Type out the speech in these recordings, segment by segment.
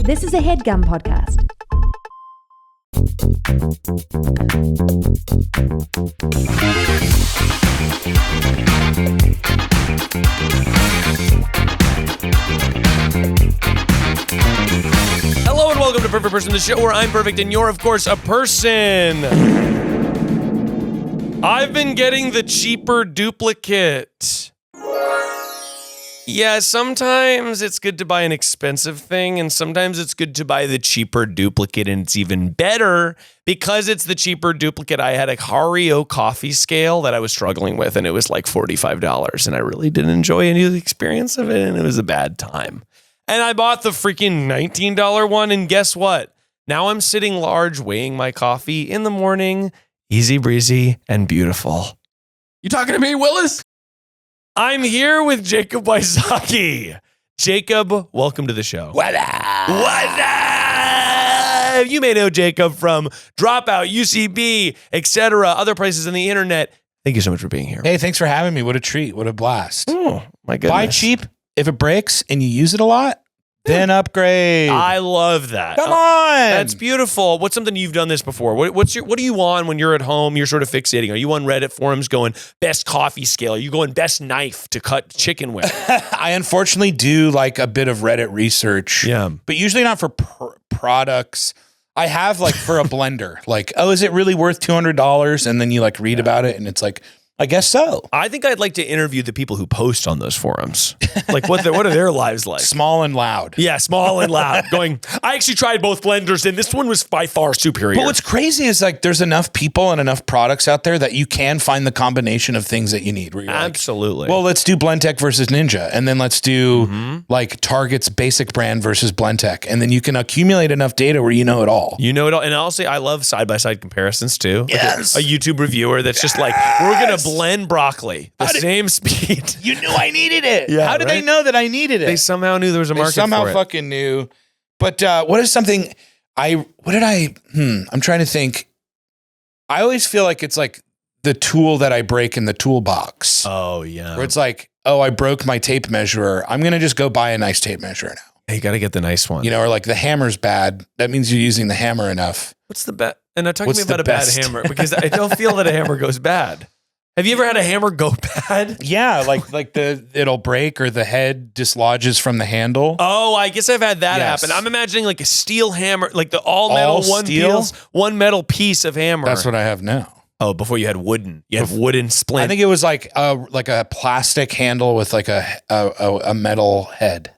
This is a Headgum podcast. Hello and welcome to Perfect Person, the show where I'm perfect and you're, of course, a person. I've been getting the cheaper duplicate. Yeah, sometimes it's good to buy an expensive thing, and sometimes it's good to buy the cheaper duplicate, and it's even better because it's the cheaper duplicate. I had a Hario coffee scale that I was struggling with, and it was like $45, and I really didn't enjoy any of the experience of it, and it was a bad time. And I bought the freaking $19 one, and guess what? Now I'm sitting large, weighing my coffee in the morning, easy breezy and beautiful. You talking to me, Willis? I'm here with Jacob Wysocki. Jacob, welcome to the show. What up? What up? You may know Jacob from Dropout, UCB, etc., other places on the internet. Thank you so much for being here. Hey, thanks for having me. What a treat. What a blast. Oh, my goodness. Buy cheap. If it breaks and you use it a lot, then upgrade. I love that. Come on. That's beautiful. What's something you've done this before? What are you on when you're at home? You're sort of fixating. Are you on Reddit forums going best coffee scale? Are you going best knife to cut chicken with? I unfortunately do like a bit of Reddit research. Yeah. But usually not for products. I have like for a blender. Like, oh, is it really worth $200? And then you like read about it and it's like, I guess so. I think I'd like to interview the people who post on those forums. Like, what are their lives like? Small and loud. Yeah, small and loud. Going, I actually tried both blenders, and this one was by far superior. But what's crazy is like there's enough people and enough products out there that you can find the combination of things that you need. Where you're absolutely. Like, well, let's do Blendtec versus Ninja, and then let's do like Target's basic brand versus Blendtec, and then you can accumulate enough data where you know it all. You know it all. And I'll say I love side-by-side comparisons too. Yes. Like a YouTube reviewer that's just like, we're going to blend broccoli the same speed. You knew I needed it. Yeah, how did they know that I needed it? They somehow knew there was a market for it. They somehow fucking knew. But what is something I'm trying to think. I always feel like it's like the tool that I break in the toolbox. Oh, yeah. Where it's like, oh, I broke my tape measure. I'm going to just go buy a nice tape measure now. Hey, you got to get the nice one. You know, or like the hammer's bad. That means you're using the hammer enough. What's the best? And now talk to me What's about the a bad best? hammer, because I don't feel that a hammer goes bad. Have you ever had a hammer go bad? Yeah, like it'll break or the head dislodges from the handle. Oh, I guess I've had that Yes. happen. I'm imagining like a steel hammer, like the all metal one metal piece of hammer. That's what I have now. Oh, before you had wooden. You had wooden splint. I think it was like a plastic handle with like a metal head.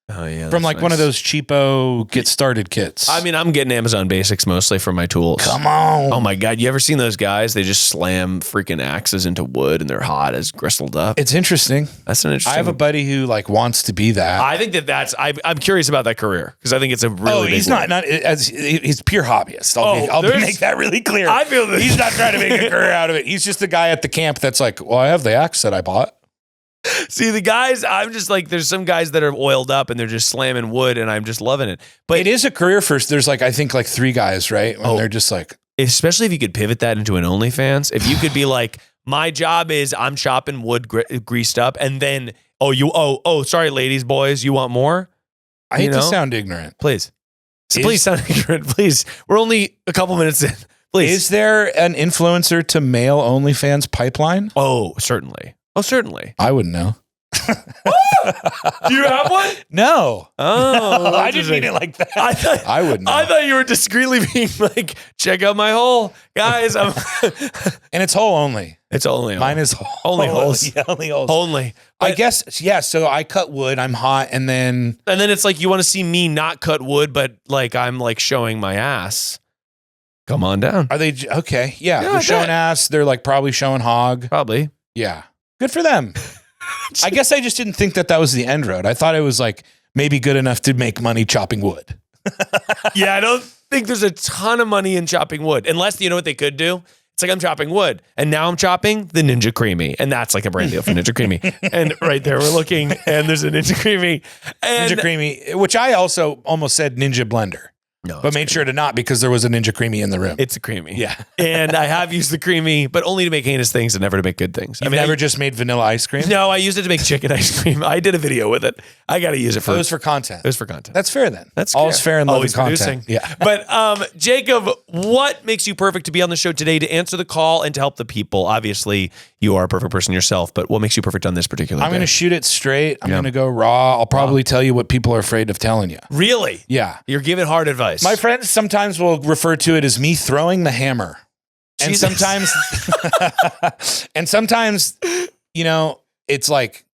Oh yeah, From like one of those cheapo get started kits. I mean, I'm getting Amazon Basics mostly for my tools. Come on. Oh my God, you ever seen those guys? They just slam freaking axes into wood and they're hot as gristled up. It's interesting. That's an interesting. I have a buddy who like wants to be that. I think I'm curious about that career because I think it's a really. He's big not as he's pure hobbyist. I'll make that really clear. I feel that he's not trying to make a career out of it. He's just the guy at the camp that's like, well, I have the axe that I bought. See, the guys, I'm just like, there's some guys that are oiled up and they're just slamming wood and I'm just loving it. But it is a career first. There's like, I think like 3 guys, right? And they're just like. Especially if you could pivot that into an OnlyFans. If you could be like, my job is I'm chopping wood greased up and then, sorry, ladies, boys, you want more? I hate to sound ignorant. Please. Please sound ignorant. Please. We're only a couple minutes in. Please. Is there an influencer to male OnlyFans pipeline? Oh, certainly. Oh, certainly. I wouldn't know. Do you have one? No. Oh, I didn't mean it like that. I wouldn't know. I thought you were discreetly being like, check out my hole. Guys, And it's hole only. It's only Mine is only holes. Yeah, only holes. Only. I guess, yeah, so I cut wood, I'm hot, and then it's like you want to see me not cut wood, but like I'm like showing my ass. Come on down. Are they okay? Yeah, they're showing ass. They're like probably showing hog. Probably. Yeah. Good for them. I guess I just didn't think that was the end road. I thought it was like maybe good enough to make money chopping wood. Yeah, I don't think there's a ton of money in chopping wood. Unless, you know what they could do? It's like I'm chopping wood, and now I'm chopping the Ninja Creamy, and that's like a brand deal for Ninja Creamy. And right there, we're looking, and there's a Ninja Creamy. And Ninja Creamy, which I also almost said Ninja Blender. No, but made sure to not because there was a Ninja Creamy in the room. It's a creamy. Yeah. And I have used the creamy, but only to make heinous things and never to make good things. You've never just made vanilla ice cream? No, I used it to make chicken ice cream. I did a video with it. I got to use it for. It was for content. It was for content. That's fair then. That's all's fair in love Always and content. producing. Yeah. But Jacob, what makes you perfect to be on the show today to answer the call and to help the people? Obviously, you are a perfect person yourself, but what makes you perfect on this particular day? I'm going to shoot it straight. I'm going to go raw. I'll probably tell you what people are afraid of telling you. Really? Yeah. You're giving hard advice. My friends sometimes will refer to it as me throwing the hammer. And Jesus. sometimes, you know, it's like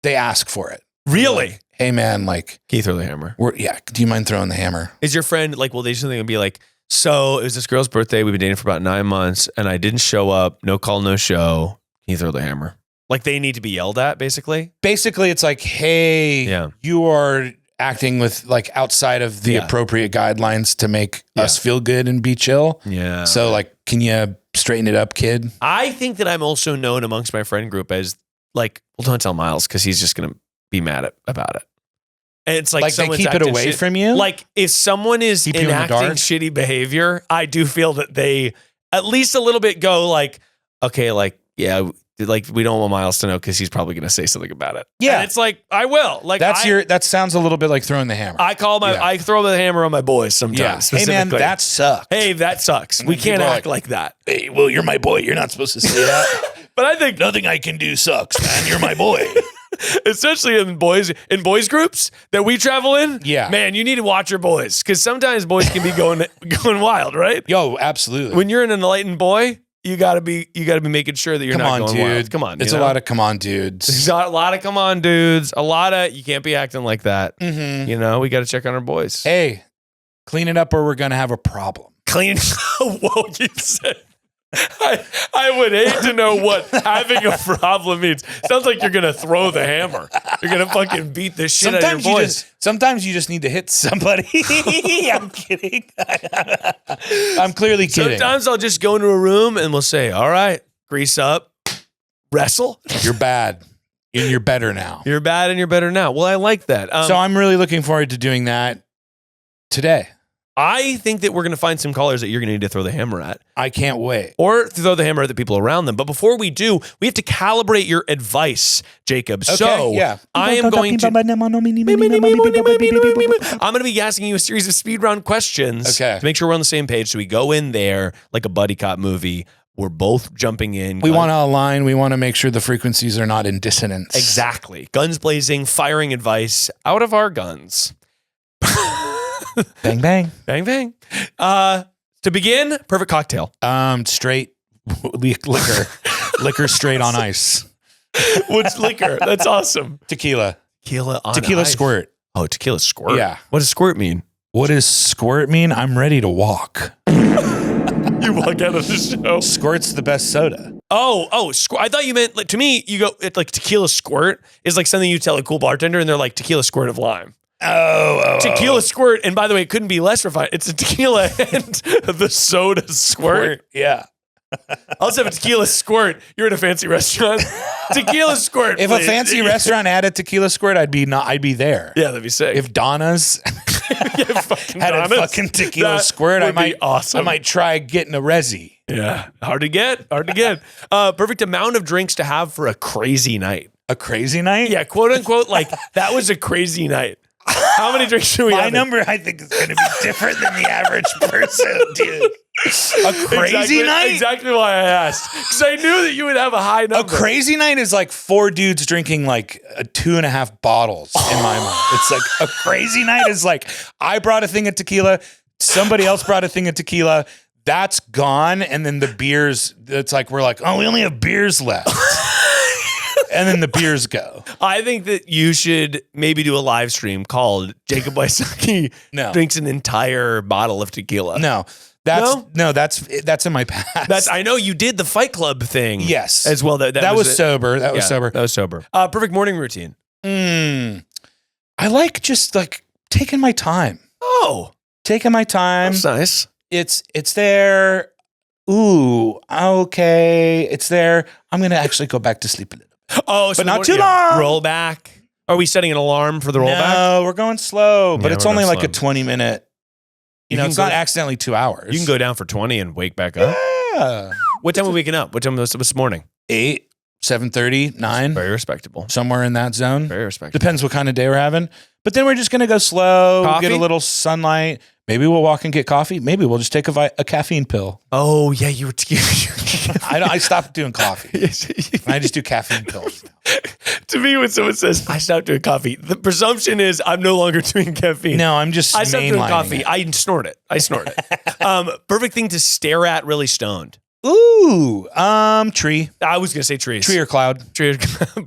they ask for it. Really? Like, hey man, like, can you throw the hammer? Do you mind throwing the hammer? Is your friend like, will they do something and be like, so it was this girl's birthday. We've been dating for about 9 months and I didn't show up. No call, no show. Can you throw the hammer? Like they need to be yelled at basically? Basically, it's like, hey, you are acting with like outside of the appropriate guidelines to make us feel good and be chill. Yeah. So like, can you straighten it up, kid? I think that I'm also known amongst my friend group as like, well, don't tell Miles because he's just going to be mad about it. And it's like they keep it away from you? Like if someone is enacting shitty behavior, I do feel that they at least a little bit go like, okay, like, yeah, like we don't want Miles to know because he's probably going to say something about it. Yeah. And it's like, I will. Like that sounds a little bit like throwing the hammer. I throw the hammer on my boys sometimes. Yeah. Hey man, that sucks. Hey, that sucks. We can't act like that. Hey, well, you're my boy. You're not supposed to say that. But I think nothing I can do sucks, man. You're my boy. Especially in boys groups that we travel in. Yeah. Man, you need to watch your boys because sometimes boys can be going wild, right? Yo, absolutely. When you're an enlightened boy, you gotta be making sure that you're not going wild. Come on, it's a lot of come on dudes. There's a lot of come on dudes. A lot of you can't be acting like that. Mm-hmm. You know, we got to check on our boys. Hey, clean it up or we're gonna have a problem. Clean. Whoa, you said. I would hate to know what having a problem means. Sounds like you're gonna throw the hammer. You're gonna fucking beat the shit out of your boys. Sometimes you just need to hit somebody. I'm kidding. I'm clearly kidding. Sometimes I'll just go into a room and we'll say, all right, grease up, wrestle. You're bad. And you're better now. You're bad and you're better now. Well, I like that. So I'm really looking forward to doing that today. I think that we're going to find some callers that you're going to need to throw the hammer at. I can't wait. Or throw the hammer at the people around them. But before we do, we have to calibrate your advice, Jacob. Okay, so I am going to... I'm going to be asking you a series of speed round questions to make sure we're on the same page. So we go in there like a buddy cop movie. We're both jumping in. We want to align. We want to make sure the frequencies are not in dissonance. Exactly. Guns blazing, firing advice out of our guns. Bang, bang. Bang, bang. To begin, perfect cocktail. Straight liquor. Liquor straight on ice. What's liquor? That's awesome. Tequila. Tequila on Tequila ice. squirt. Oh, tequila squirt. Yeah. What does squirt mean? What does squirt mean? I'm ready to walk. You walk out of the show. Squirt's the best soda. Oh, I thought you meant, like, to me, you go, it's like tequila squirt is like something you tell a cool bartender and they're like tequila squirt of lime. Tequila squirt, and by the way, it couldn't be less refined. It's a tequila and the soda squirt. Yeah. Also have a tequila squirt. You're at a fancy restaurant. Tequila squirt. If please. a fancy restaurant had a tequila squirt, I'd be there. Yeah, that'd be sick. If Donna's had a fucking tequila squirt, I might try getting a resi. Yeah, hard to get. Perfect amount of drinks to have for a crazy night. A crazy night? Yeah, quote unquote. Like that was a crazy night. How many drinks should we have? My number, I think, is going to be different than the average person, dude. A crazy night? Exactly why I asked. Because I knew that you would have a high number. A crazy night is like 4 dudes drinking like 2.5 bottles in my mind. It's like a crazy night is like, I brought a thing of tequila, somebody else brought a thing of tequila, that's gone, and then the beers, it's like, we're like, oh, we only have beers left. And then the beers go. I think that you should maybe do a live stream called Jacob Wysocki drinks an entire bottle of tequila. That's in my past. I know you did the Fight Club thing. Yes. As well. That was sober. That was sober. That was sober. Perfect morning routine. I like just like taking my time. Oh. Taking my time. That's nice. It's there. Ooh, okay. It's there. I'm going to actually go back to sleep a little. Oh, so but not too long. Roll back. Are we setting an alarm for the rollback? No, we're going slow, but it's only like a 20-minute it's not accidentally 2 hours. You can go down for 20 and wake back up. Yeah. What time are we waking up? What time was this morning? 8, 7:30, 9. Very respectable. Somewhere in that zone. Very respectable. Depends what kind of day we're having. But then we're just going to go slow, Coffee? get a little sunlight. Maybe we'll walk and get coffee. Maybe we'll just take a caffeine pill. Oh, yeah, you were. I stopped doing coffee. I just do caffeine pills. To me, when someone says, I stopped doing coffee, the presumption is I'm no longer doing caffeine. No, I'm just I stopped doing coffee. it. I snort it. Perfect thing to stare at really stoned. Ooh, tree. I was going to say trees. Tree or cloud. Tree.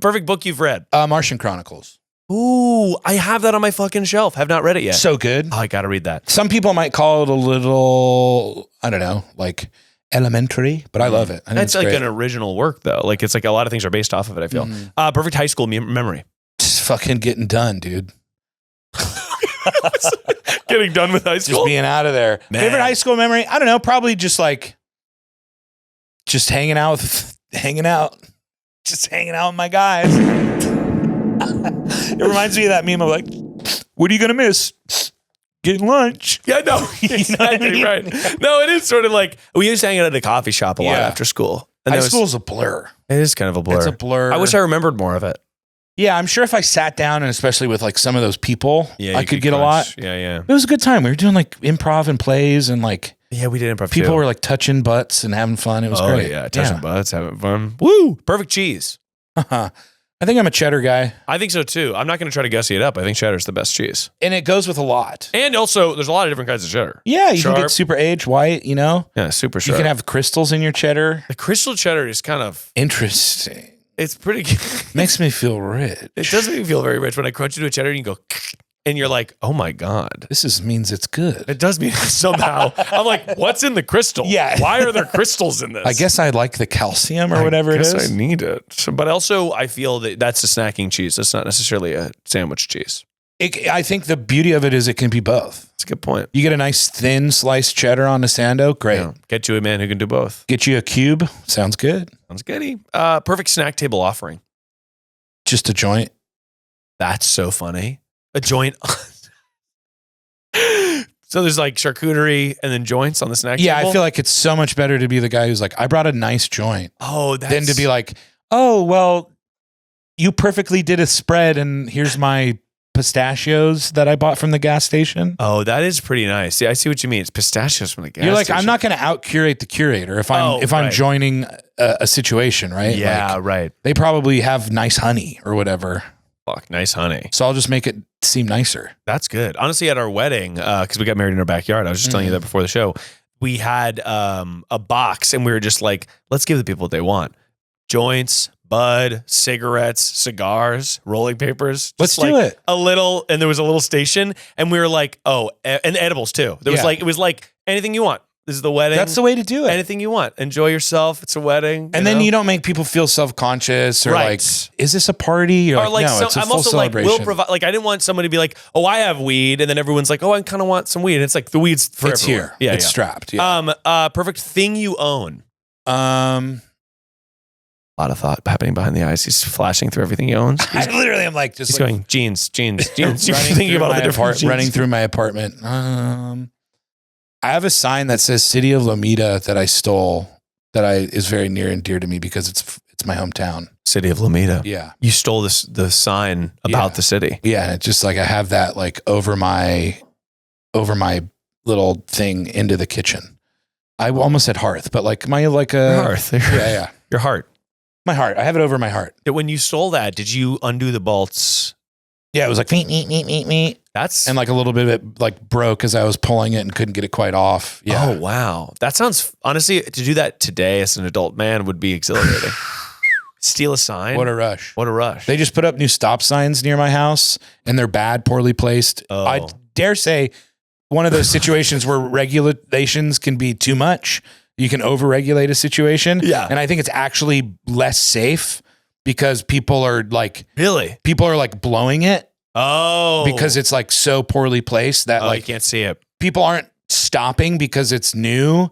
Perfect book you've read. Martian Chronicles. Ooh, I have that on my fucking shelf. Have not read it yet. So good. Oh, I got to read that. Some people might call it a little, I don't know, like elementary, but I love it. I think That's it's like great. an original work, though. Like, it's like a lot of things are based off of it, I feel. Perfect high school memory. Just fucking getting done, dude. Getting done with high school? Just being out of there. Man. Favorite high school memory? I don't know. Probably just hanging out with my guys. It reminds me of that meme of like, what are you going to miss? Getting lunch. Yeah, no, exactly right. No, it is sort of like, we used to hang out at a coffee shop a lot after school. And high school's a blur. It is kind of a blur. It's a blur. I wish I remembered more of it. Yeah, I'm sure if I sat down and especially with like some of those people, I could get a lot. Yeah, yeah. It was a good time. We were doing like improv and plays and like, yeah, we did improv people too. were like touching butts and having fun. It was great. Yeah, touching butts, having fun. Woo! Perfect cheese. I think I'm a cheddar guy. I think so too. I'm not going to try to gussy it up. I think cheddar's the best cheese. And it goes with a lot. And also, there's a lot of different kinds of cheddar. Yeah, you can Sharp. get super aged, white, Yeah, super sharp. You can have crystals in your cheddar. The crystal cheddar is kind of... Interesting. It's pretty good. Makes me feel rich. It does make me feel very rich when I crunch into a cheddar and you go... And you're like, oh my God. This means it's good. It does mean somehow. I'm like, what's in the crystal? Yeah. Why are there crystals in this? I guess I like the calcium or whatever it is. I need it. But also, I feel that that's a snacking cheese. That's not necessarily a sandwich cheese. I think the beauty of it is it can be both. That's a good point. You get a nice thin sliced cheddar on a sando. Great. Yeah. Get you a man who can do both. Get you a cube. Sounds good. Sounds goody. Perfect snack table offering. Just a joint. That's so funny. A joint. So there's like charcuterie and then joints on the snack table? Yeah, I feel like it's so much better to be the guy who's like, I brought a nice joint. Oh, that's... Than to be like, oh, well, you perfectly did a spread and here's my pistachios that I bought from the gas station. Oh, that is pretty nice. Yeah, I see what you mean. It's pistachios from the gas You're like, station. I'm not going to out curate the curator if I'm joining a situation, right? Yeah, like, right. They probably have nice honey or whatever. Fuck, nice honey. So I'll just make it seem nicer. That's good. Honestly, at our wedding, because we got married in our backyard, I was just telling you that before the show, we had a box and we were just like, let's give the people what they want. Joints, bud, cigarettes, cigars, rolling papers. Let's do it. A little, and there was a little station and we were like, oh, and edibles too. There was it was like anything you want. This is the wedding. That's the way to do it. Anything you want. Enjoy yourself. It's a wedding. And then you don't make people feel self-conscious or like, is this a party? You're or like, no, it's a I'm full also celebration. like, we'll provide, like, I didn't want somebody to be like, oh, I have weed. And then everyone's like, oh, I kind of want some weed. And it's like the weed's for it's everyone. here. Yeah, it's strapped. Yeah. Perfect thing you own. A lot of thought happening behind the eyes. He's flashing through everything he owns. I literally am like, just he's like, going jeans. You're running thinking about all the different jeans. running through my apartment. I have a sign that says City of Lomita that I stole that is very near and dear to me because it's my hometown. City of Lomita. Yeah. You stole the sign about the city. Yeah. It's just like I have that like over my little thing into the kitchen. I almost said hearth, but like my hearth. Yeah. Your heart. My heart. I have it over my heart. When you stole that, did you undo the bolts? Yeah, it was like meet. That's and like a little bit of it like broke as I was pulling it and couldn't get it quite off. Yeah. Oh wow, that sounds honestly to do that today as an adult man would be exhilarating. Steal a sign. What a rush! What a rush! They just put up new stop signs near my house, and they're bad, poorly placed. Oh. I dare say one of those situations where regulations can be too much. You can overregulate a situation. Yeah, and I think it's actually less safe. Because people are like blowing it. Oh, because it's like so poorly placed that like you can't see it. People aren't stopping because it's new.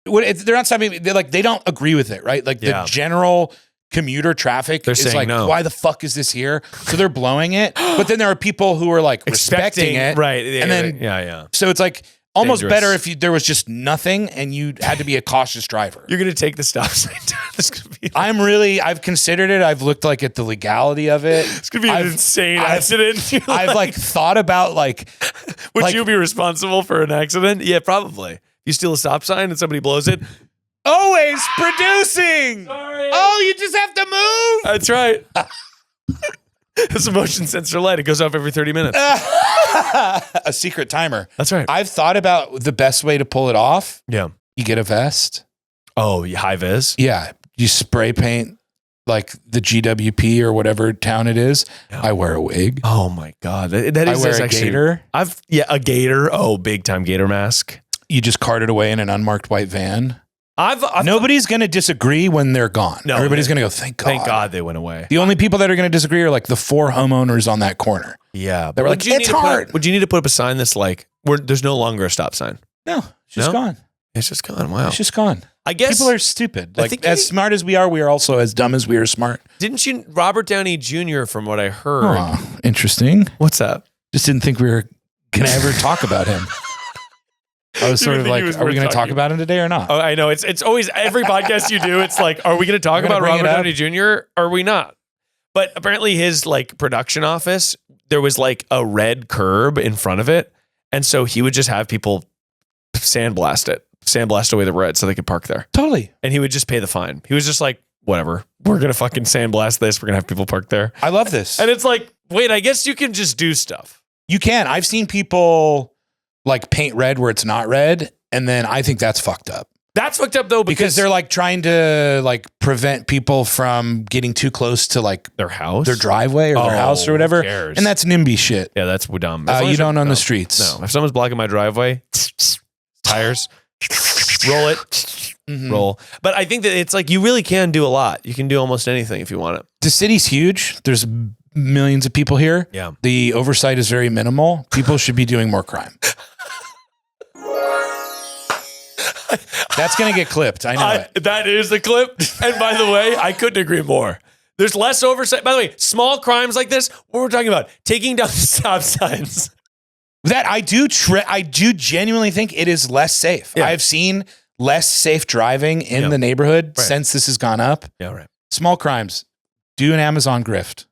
They're not stopping. They don't agree with it, right? Like the general commuter traffic is like, no. Why the fuck is this here? So they're blowing it. But then there are people who are like respecting it, right? And then yeah. So it's like Almost dangerous. better if there was just nothing and you had to be a cautious driver. You're going to take the stop sign down. This is gonna be I've considered it. I've looked like at the legality of it. It's going to be an insane accident. I've like thought about like, would you be responsible for an accident? Yeah, probably. You steal a stop sign and somebody blows it. Always producing. Sorry. Oh, you just have to move. That's right. It's a motion sensor light. It goes off every 30 minutes. A secret timer. That's right. I've thought about the best way to pull it off. Yeah. You get a vest. Oh, high vis? Yeah. You spray paint like the GWP or whatever town it is. Yeah. I wear a wig. Oh my God. That is I wear a actually, gator. A gator. Oh, big time gator mask. You just cart it away in an unmarked white van. I've Nobody's going to disagree when they're gone. No, everybody's going to go, thank God. Thank God they went away. The only people that are going to disagree are like the 4 homeowners on that corner. Yeah. They were like, it's hard. Would you need to put up a sign that's like, there's no longer a stop sign? No, it's just gone. It's just gone. Wow. It's just gone. I guess people are stupid. Like think as smart as we are also as dumb as we are smart. Didn't you, Robert Downey Jr., from what I heard. Oh, interesting. What's that? Just didn't think we were going to ever talk about him. I was sort of like, are we going to talk about him today or not? Oh, I know. It's always every podcast you do. It's like, are we going to talk about Robert Downey Jr. or are we not? But apparently his like production office, there was like a red curb in front of it. And so he would just have people sandblast away the red so they could park there. Totally. And he would just pay the fine. He was just like, whatever, we're going to fucking sandblast this. We're going to have people park there. I love this. And it's like, wait, I guess you can just do stuff. You can. I've seen people like paint red where it's not red. And then I think that's fucked up. That's fucked up though, because they're like trying to like prevent people from getting too close to like their house, their driveway or their house or whatever. And that's NIMBY shit. Yeah, that's dumb. You don't own the streets. No, if someone's blocking my driveway, tires, roll it, roll. But I think that it's like you really can do a lot. You can do almost anything if you want it. The city's huge. There's millions of people here. Yeah. The oversight is very minimal. People should be doing more crime. That's going to get clipped. I know it. That is the clip. And by the way, I couldn't agree more. There's less oversight. By the way, small crimes like this, what we're talking about, taking down stop signs. That I do genuinely think it is less safe. Yeah. I've seen less safe driving in the neighborhood since this has gone up. Yeah, right. Small crimes. Do an Amazon grift.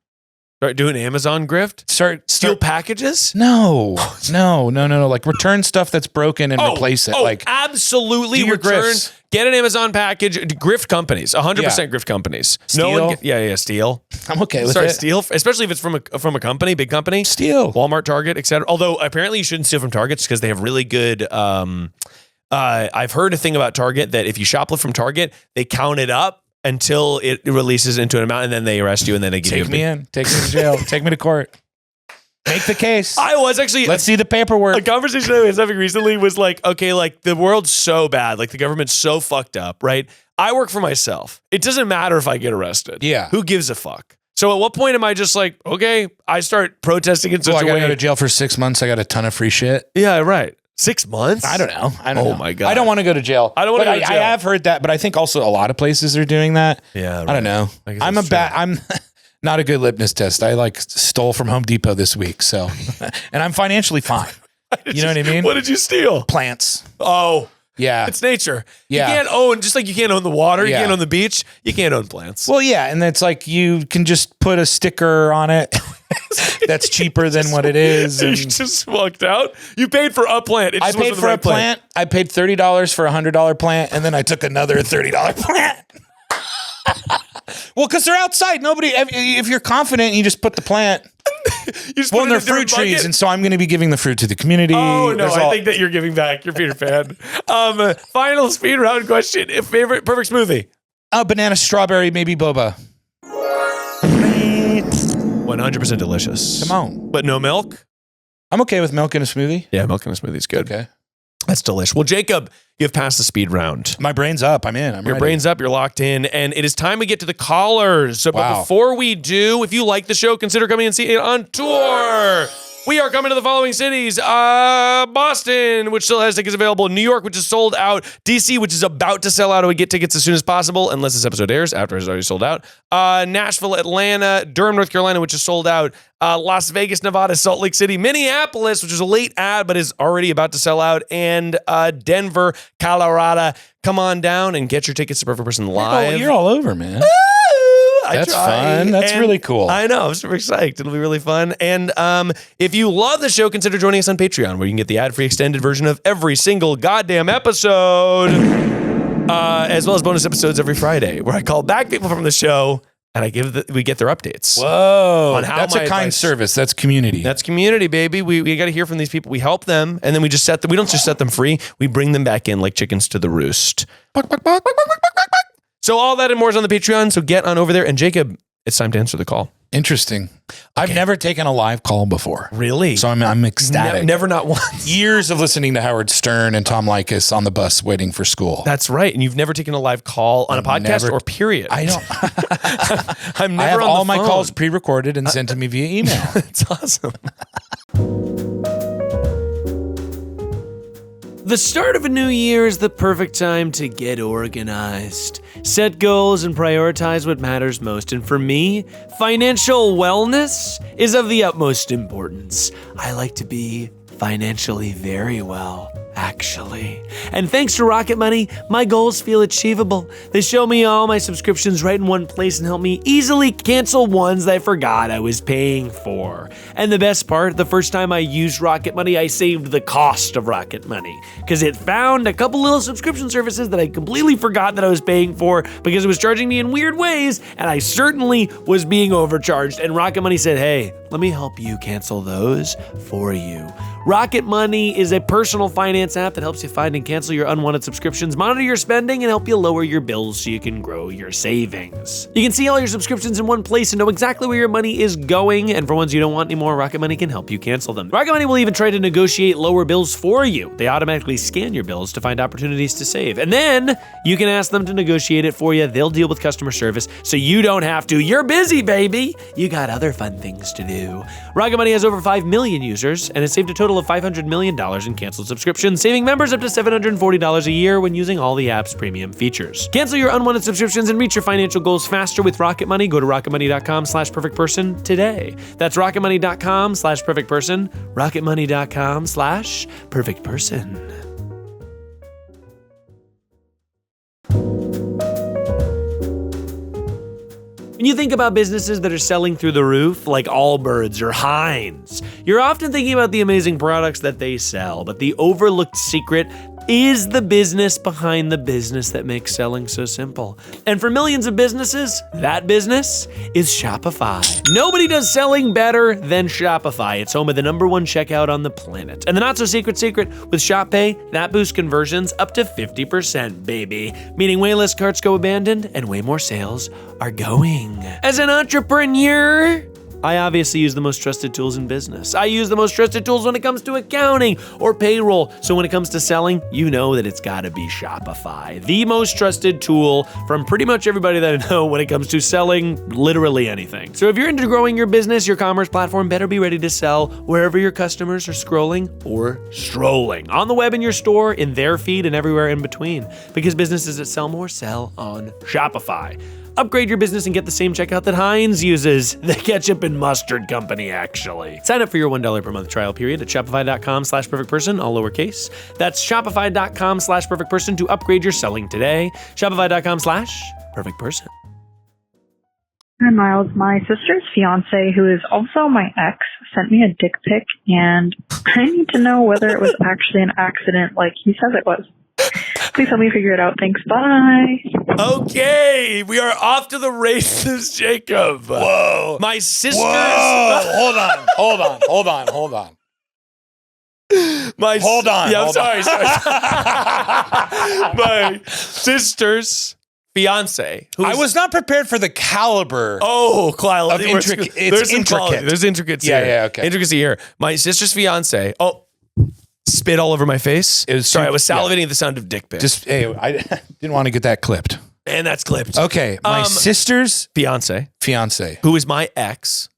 Start doing Amazon grift? Steal packages? No. Like return stuff that's broken and replace it. Like absolutely. Do your return. grifts. Get an Amazon package. Grift companies. 100% grift companies. Steal. Steal. I'm okay with it. Steal, especially if it's from a company, big company. Steal. Walmart, Target, etc. Although apparently you shouldn't steal from Targets because they have really good. I've heard a thing about Target that if you shoplift from Target, they count it up until it releases into an amount, and then they arrest you, and then they give you. Take me to jail. Take me to court. Make the case. I was actually. Let's see the paperwork. A conversation I was having recently was like, okay, like the world's so bad, like the government's so fucked up, right? I work for myself. It doesn't matter if I get arrested. Yeah. Who gives a fuck? So at what point am I just like, okay, I start protesting in such a way? I gotta go to jail for 6 months. I got a ton of free shit. Yeah, right. 6 months? I don't know. Oh my God. I don't want to go to jail. I don't want to go to jail. I have heard that, but I think also a lot of places are doing that. Yeah. Right. I don't know. I'm not a good litmus test. I like stole from Home Depot this week. So, and I'm financially fine. You know what I mean? What did you steal? Plants. Oh, yeah. It's nature. Yeah. You can't own, just like you can't own the water, you can't own the beach, you can't own plants. Well, yeah. And it's like you can just put a sticker on it. That's cheaper than what it is. And you just walked out. You paid for a plant. I paid for a plant. I paid $30 for $100 plant, and then I took another $30 plant. Well, because they're outside. Nobody. If you're confident, you just put the plant. Well, they're fruit trees, and so I'm going to be giving the fruit to the community. Oh no, I think that you're giving back. You're Peter Pan. Final speed round question. Favorite perfect smoothie? Banana, strawberry, maybe boba. 100% delicious. Come on. But no milk? I'm okay with milk in a smoothie. Yeah, milk in a smoothie is good. Okay. That's delicious. Well, Jacob, you've passed the speed round. My brain's up. I'm in. Your brain's up. You're locked in. And it is time to get to the callers. So, Wow. But before we do, if you like the show, consider coming and see it on tour. We are coming to the following cities. Boston, which still has tickets available. New York, which is sold out. DC, which is about to sell out. We get tickets as soon as possible, unless this episode airs after it's already sold out. Nashville, Atlanta, Durham, North Carolina, which is sold out. Las Vegas, Nevada, Salt Lake City, Minneapolis, which is a late ad, but is already about to sell out. And Denver, Colorado. Come on down and get your tickets to Perfect Person Live. You're all over, man. That's fun. That's really cool. I know. I'm super psyched. It'll be really fun. And if you love the show, consider joining us on Patreon, where you can get the ad-free extended version of every single goddamn episode, as well as bonus episodes every Friday, where I call back people from the show and we get their updates. Whoa. On how that's a kind service. That's community. That's community, baby. We got to hear from these people. We help them, and then we just we don't just set them free. We bring them back in like chickens to the roost. Buck, buck, buck, buck, buck, buck, buck, buck. So all that and more is on the Patreon, so get on over there. And Jacob, it's time to answer the call. Interesting. Okay. I've never taken a live call before. Really? So I'm ecstatic. Never, not once. Years of listening to Howard Stern and Tom Likas on the bus waiting for school. That's right. And you've never taken a live call on a podcast or period. I don't. I'm never I have on all the my phone. calls pre-recorded and sent to me via email. It's awesome. The start of a new year is the perfect time to get organized, set goals, and prioritize what matters most. And for me, financial wellness is of the utmost importance. I like to be financially very well, actually. And thanks to Rocket Money, my goals feel achievable. They show me all my subscriptions right in one place and help me easily cancel ones that I forgot I was paying for. And the best part, the first time I used Rocket Money, I saved the cost of Rocket Money because it found a couple little subscription services that I completely forgot that I was paying for because it was charging me in weird ways, and I certainly was being overcharged. And Rocket Money said, hey, let me help you cancel those for you. Rocket Money is a personal finance app that helps you find and cancel your unwanted subscriptions, monitor your spending, and help you lower your bills so you can grow your savings. You can see all your subscriptions in one place and know exactly where your money is going, and for ones you don't want anymore, Rocket Money can help you cancel them. Rocket Money will even try to negotiate lower bills for you. They automatically scan your bills to find opportunities to save, and then you can ask them to negotiate it for you. They'll deal with customer service, so you don't have to. You're busy, baby. You got other fun things to do. Rocket Money has over 5 million users, and has saved a total of $500 million in canceled subscriptions, saving members up to $740 a year when using all the app's premium features. Cancel your unwanted subscriptions and reach your financial goals faster with Rocket Money. Go to rocketmoney.com/perfectperson today. That's rocketmoney.com/perfectperson. rocketmoney.com/perfectperson. When you think about businesses that are selling through the roof, like Allbirds or Heinz, you're often thinking about the amazing products that they sell, but the overlooked secret is the business behind the business that makes selling so simple. And for millions of businesses, that business is Shopify. Nobody does selling better than Shopify. It's home of the #1 checkout on the planet. And the not so secret with Shop Pay, that boosts conversions up to 50%, baby. Meaning way less carts go abandoned and way more sales are going. As an entrepreneur, I obviously use the most trusted tools in business. I use the most trusted tools when it comes to accounting or payroll. So when it comes to selling, you know that it's gotta be Shopify. The most trusted tool from pretty much everybody that I know when it comes to selling literally anything. So if you're into growing your business, your commerce platform better be ready to sell wherever your customers are scrolling or strolling. On the web, in your store, in their feed, and everywhere in between. Because businesses that sell more sell on Shopify. Upgrade your business and get the same checkout that Heinz uses. The ketchup and mustard company, actually. Sign up for your $1 per month trial period at shopify.com/perfectperson, all lowercase. That's shopify.com/perfectperson to upgrade your selling today. Shopify.com/perfectperson. Hi, Miles. My sister's fiancé, who is also my ex, sent me a dick pic, and I need to know whether it was actually an accident like he says it was. Please help me figure it out. Thanks. Bye. Okay, we are off to the races, Jacob. Whoa. My sister's... Whoa. Hold on. Hold on. Yeah, I'm sorry. My sister's fiance. I was not prepared for the caliber. Oh, Kyle. Of intricate. It's intricate. There's intricacy Yeah, here. yeah, okay. Intricacy here. My sister's fiance. Oh, spit all over my face. Sorry, I was salivating at the sound of dick pic. I didn't want to get that clipped. And that's clipped. Okay, my sister's fiance, fiance, who is my ex,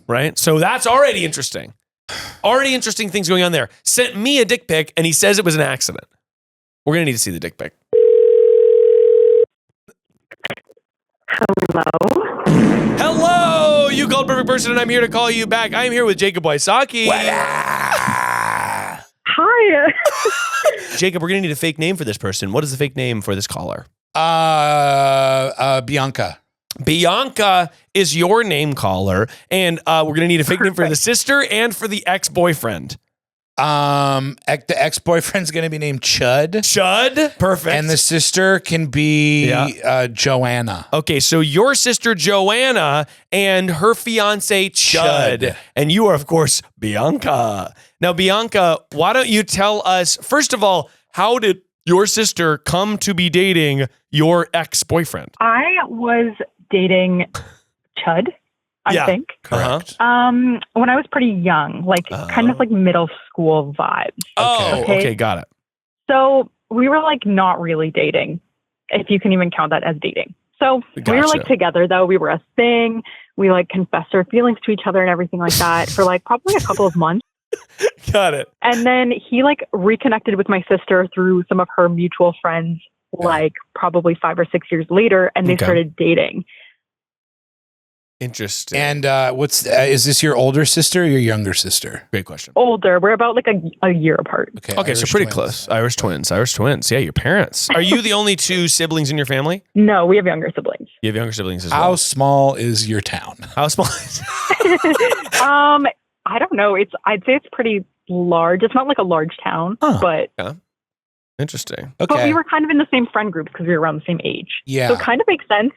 right? So that's already interesting. Already interesting things going on there. Sent me a dick pic, and he says it was an accident. We're going to need to see the dick pic. Hello? Hello! You called perfect person, and I'm here to call you back. I am here with Jacob Wysocki. Hi. Jacob, we're going to need a fake name for this person. What is the fake name for this caller? Bianca. Bianca is your name caller, and we're going to need a fake name for the sister and for the ex-boyfriend. The ex-boyfriend's going to be named Chud. Chud? Perfect. And the sister can be Joanna. Okay, so your sister Joanna and her fiance Chud. And you are, of course, Bianca. Now, Bianca, why don't you tell us, first of all, how did your sister come to be dating your ex-boyfriend? I was dating Chud, I think. Correct. When I was pretty young, like kind of like middle school vibes. Oh, okay, got it. So we were like not really dating, if you can even count that as dating. So we were like together though. We were a thing. We like confessed our feelings to each other and everything like that for like probably a couple of months. Got it. And then he like reconnected with my sister through some of her mutual friends, like probably 5 or 6 years later, and they started dating. Interesting. And is this your older sister or your younger sister? Great question. Older. We're about like a year apart. Okay, so pretty close. Irish twins. Yeah, your parents. Are you the only two siblings in your family? No, we have younger siblings. You have younger siblings as well. How small is your town? How small is it? I don't know. I'd say it's pretty large. It's not like a large town, but interesting. Okay. But we were kind of in the same friend group because we were around the same age. Yeah. So it kind of makes sense.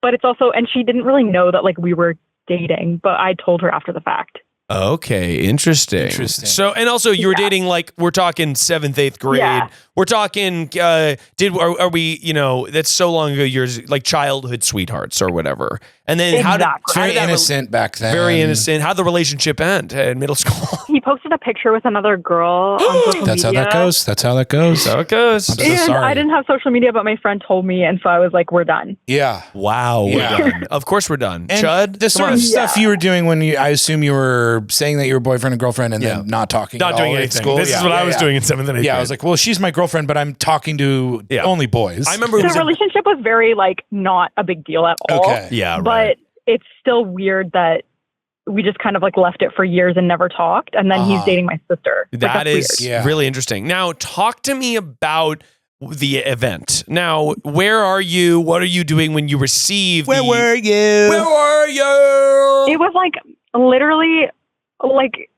But it's also, and she didn't really know that like we were dating, but I told her after the fact. Okay, interesting. So, and also you were dating like, we're talking 7th, 8th grade. Yeah. We're talking, are we, that's so long ago, you're like childhood sweethearts or whatever. And then how did very innocent back then. Very innocent. How'd the relationship end in middle school? He posted a picture with another girl on social media. That's how that goes. That's how it goes. I'm so and sorry. I didn't have social media, but my friend told me, and so I was like, we're done. Yeah. Wow, we're done. Of course we're done. And Chud? the sort of stuff you were doing when I assume you were saying that you were boyfriend and girlfriend and then not talking Not at doing all at anything. school. This is what I was doing in 7th and 8th grade. Yeah, I was like, well, she's my girlfriend, but I'm talking to only boys. I remember the relationship was very like not a big deal at all. Okay. Yeah, but it's still weird that we just kind of like left it for years and never talked. And then he's dating my sister. That is really interesting. Now, talk to me about the event. Now, where are you? What are you doing when you receive? Where were you? Where were you? It was like literally like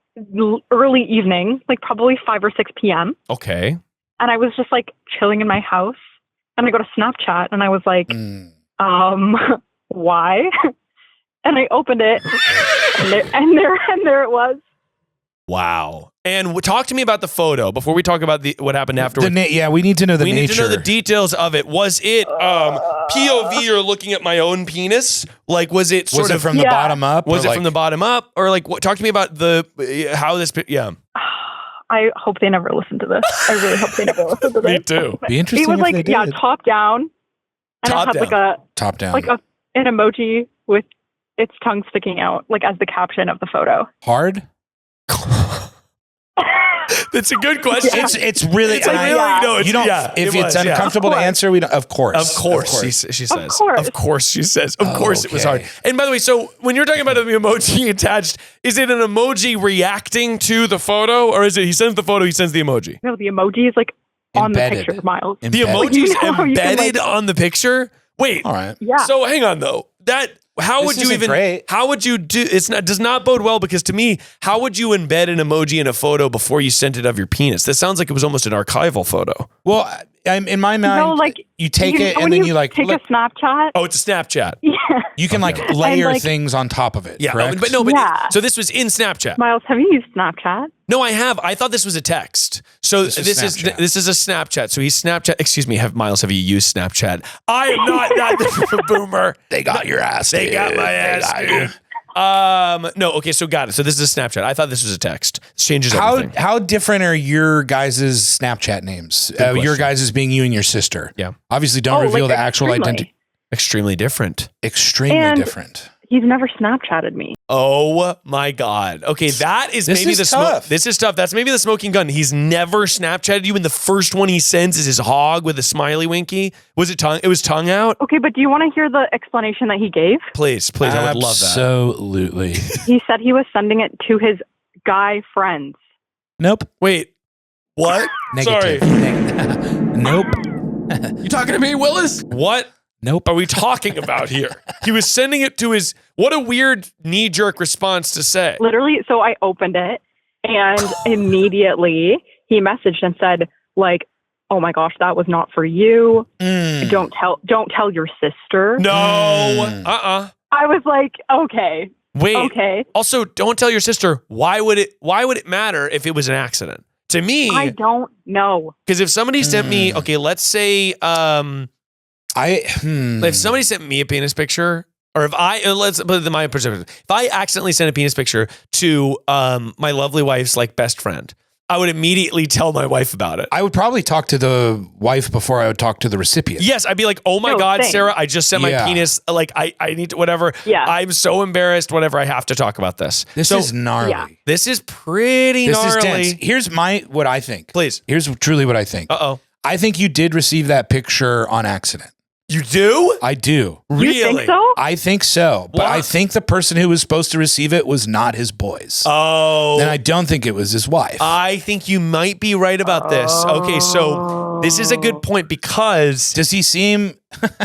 early evening, like probably 5 or 6 p.m. Okay. And I was just like chilling in my house, and I go to Snapchat, and I was like, why? And I opened it, and there it was. Wow. And talk to me about the photo before we talk about what happened afterwards. We need to know the nature. We need to know the details of it. Was it POV or looking at my own penis? Like, was it sort of from the bottom up? Was it from the bottom up? Or like, talk to me about how this, I hope they never listen to this. I really hope they never listen to this. Me too. Be interesting. It was if like, they did. top down. And Top it had down. like top down. like an emoji with its tongue sticking out, like as the caption of the photo. Hard? That's a good question. It's really. It's like, you don't. If it's uncomfortable to answer, we don't. Of course. She says. Of course. Of course she says. Of course it was hard. And by the way, so when you're talking about the emoji attached, is it an emoji reacting to the photo, or is it he sends the photo, he sends the emoji? No, the emoji is like on Embedded. the picture, Miles. The emoji's You can, embedded like- on the picture? Wait. All right. Yeah. So hang on though. How would you isn't even? great. How would you do? Does not bode well because to me, how would you embed an emoji in a photo before you sent it of your penis? That sounds like it was almost an archival photo. Well, in my mind, No, like you take it when and then you like take a Snapchat. Oh, it's a Snapchat. Yeah. you can like layer things on top of it. Yeah, correct? but Yeah. so this was in Snapchat. Miles, have you used Snapchat? No, I have. I thought this was a text. So this is Snapchat. a Snapchat. So he's Snapchat. Excuse me, Miles, have you used Snapchat? I am not that boomer. They got your ass. They dude. got my They ass. got Dude. No, okay, so got it. So this is a Snapchat. I thought this was a text. This changes everything. How different are your guys' Snapchat names? Your question. guys' being you and your sister. Yeah. Obviously, don't reveal the actual extremely. identity. Extremely different. Extremely And- different. He's never Snapchatted me. Oh my God. Okay, that is This maybe is the tough. This is tough. That's maybe the smoking gun. He's never Snapchatted you, and the first one he sends is his hog with a smiley winky. Was it tongue? It was tongue out. Okay, but do you want to hear the explanation that he gave? Please, I would love that. Absolutely. He said he was sending it to his guy friends. Nope. Wait, what? Sorry. Nope. You talking to me, Willis? What Nope. are we talking about here? He was sending it to his. What a weird knee-jerk response to say. Literally, so I opened it, and immediately he messaged and said, like, "Oh my gosh, that was not for you. Don't tell your sister." No. Mm. I was like, okay. Wait. Okay. Also, don't tell your sister. Why would it matter if it was an accident? To me, I don't know. because if somebody sent me, okay, let's say, if somebody sent me a penis picture, or if let's put it in my perspective, if I accidentally sent a penis picture to my lovely wife's like best friend, I would immediately tell my wife about it. I would probably talk to the wife before I would talk to the recipient. Yes, I'd be like, "Oh my God, same. Sarah, I just sent my Yeah. penis. Like, I need to whatever. Yeah. I'm so embarrassed. Whatever. I have to talk about this. This So, is gnarly. Yeah. This is pretty This gnarly. is dense. Here's what I think. Please. Here's truly what I think. Uh-oh. I think you did receive that picture on accident. You do? I do. Really? You think so? I think so. But What? I think the person who was supposed to receive it was not his boys. Oh. Then I don't think it was his wife. I think you might be right about this. Okay, so this is a good point because Does he seem?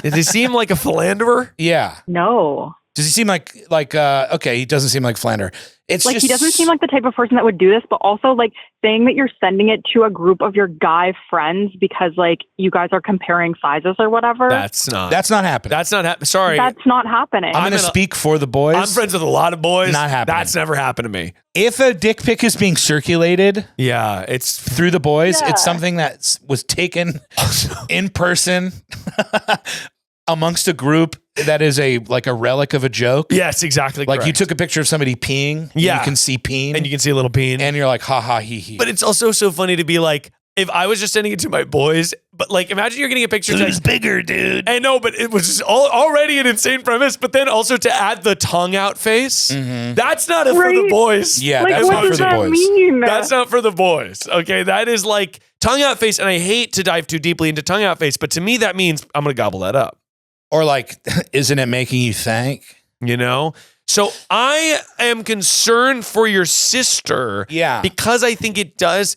does he seem like a philanderer? Yeah. No. Does he seem like okay? He doesn't seem like Flander. It's Like, just, he doesn't seem like the type of person that would do this, but also, like, saying that you're sending it to a group of your guy friends because, like, you guys are comparing sizes or whatever. That's not happening. Sorry. That's not happening. I'm going to speak for the boys. I'm friends with a lot of boys. Not happening. That's never happened to me. If a dick pic is being circulated Yeah, it's through the boys, Yeah. it's something that was taken in person amongst a group that is a relic of a joke. yes, exactly. Like you correct. took a picture of somebody peeing. Yeah. You can see peeing. and you can see a little peen. and you're like, ha ha, he he. But it's also so funny to be like, if I was just sending it to my boys, but like, imagine you're getting a picture. Who's bigger, dude? I know, but it was just already an insane premise. But then also to add the tongue out face, that's not for the Right. boys. Yeah, like, that's what not for does the that boys. mean? That's not for the boys. Okay, that is like tongue out face. And I hate to dive too deeply into tongue out face, but to me, that means I'm going to gobble that up. Or like, isn't it making you think? You know? So I am concerned for your sister. Yeah. Because I think it does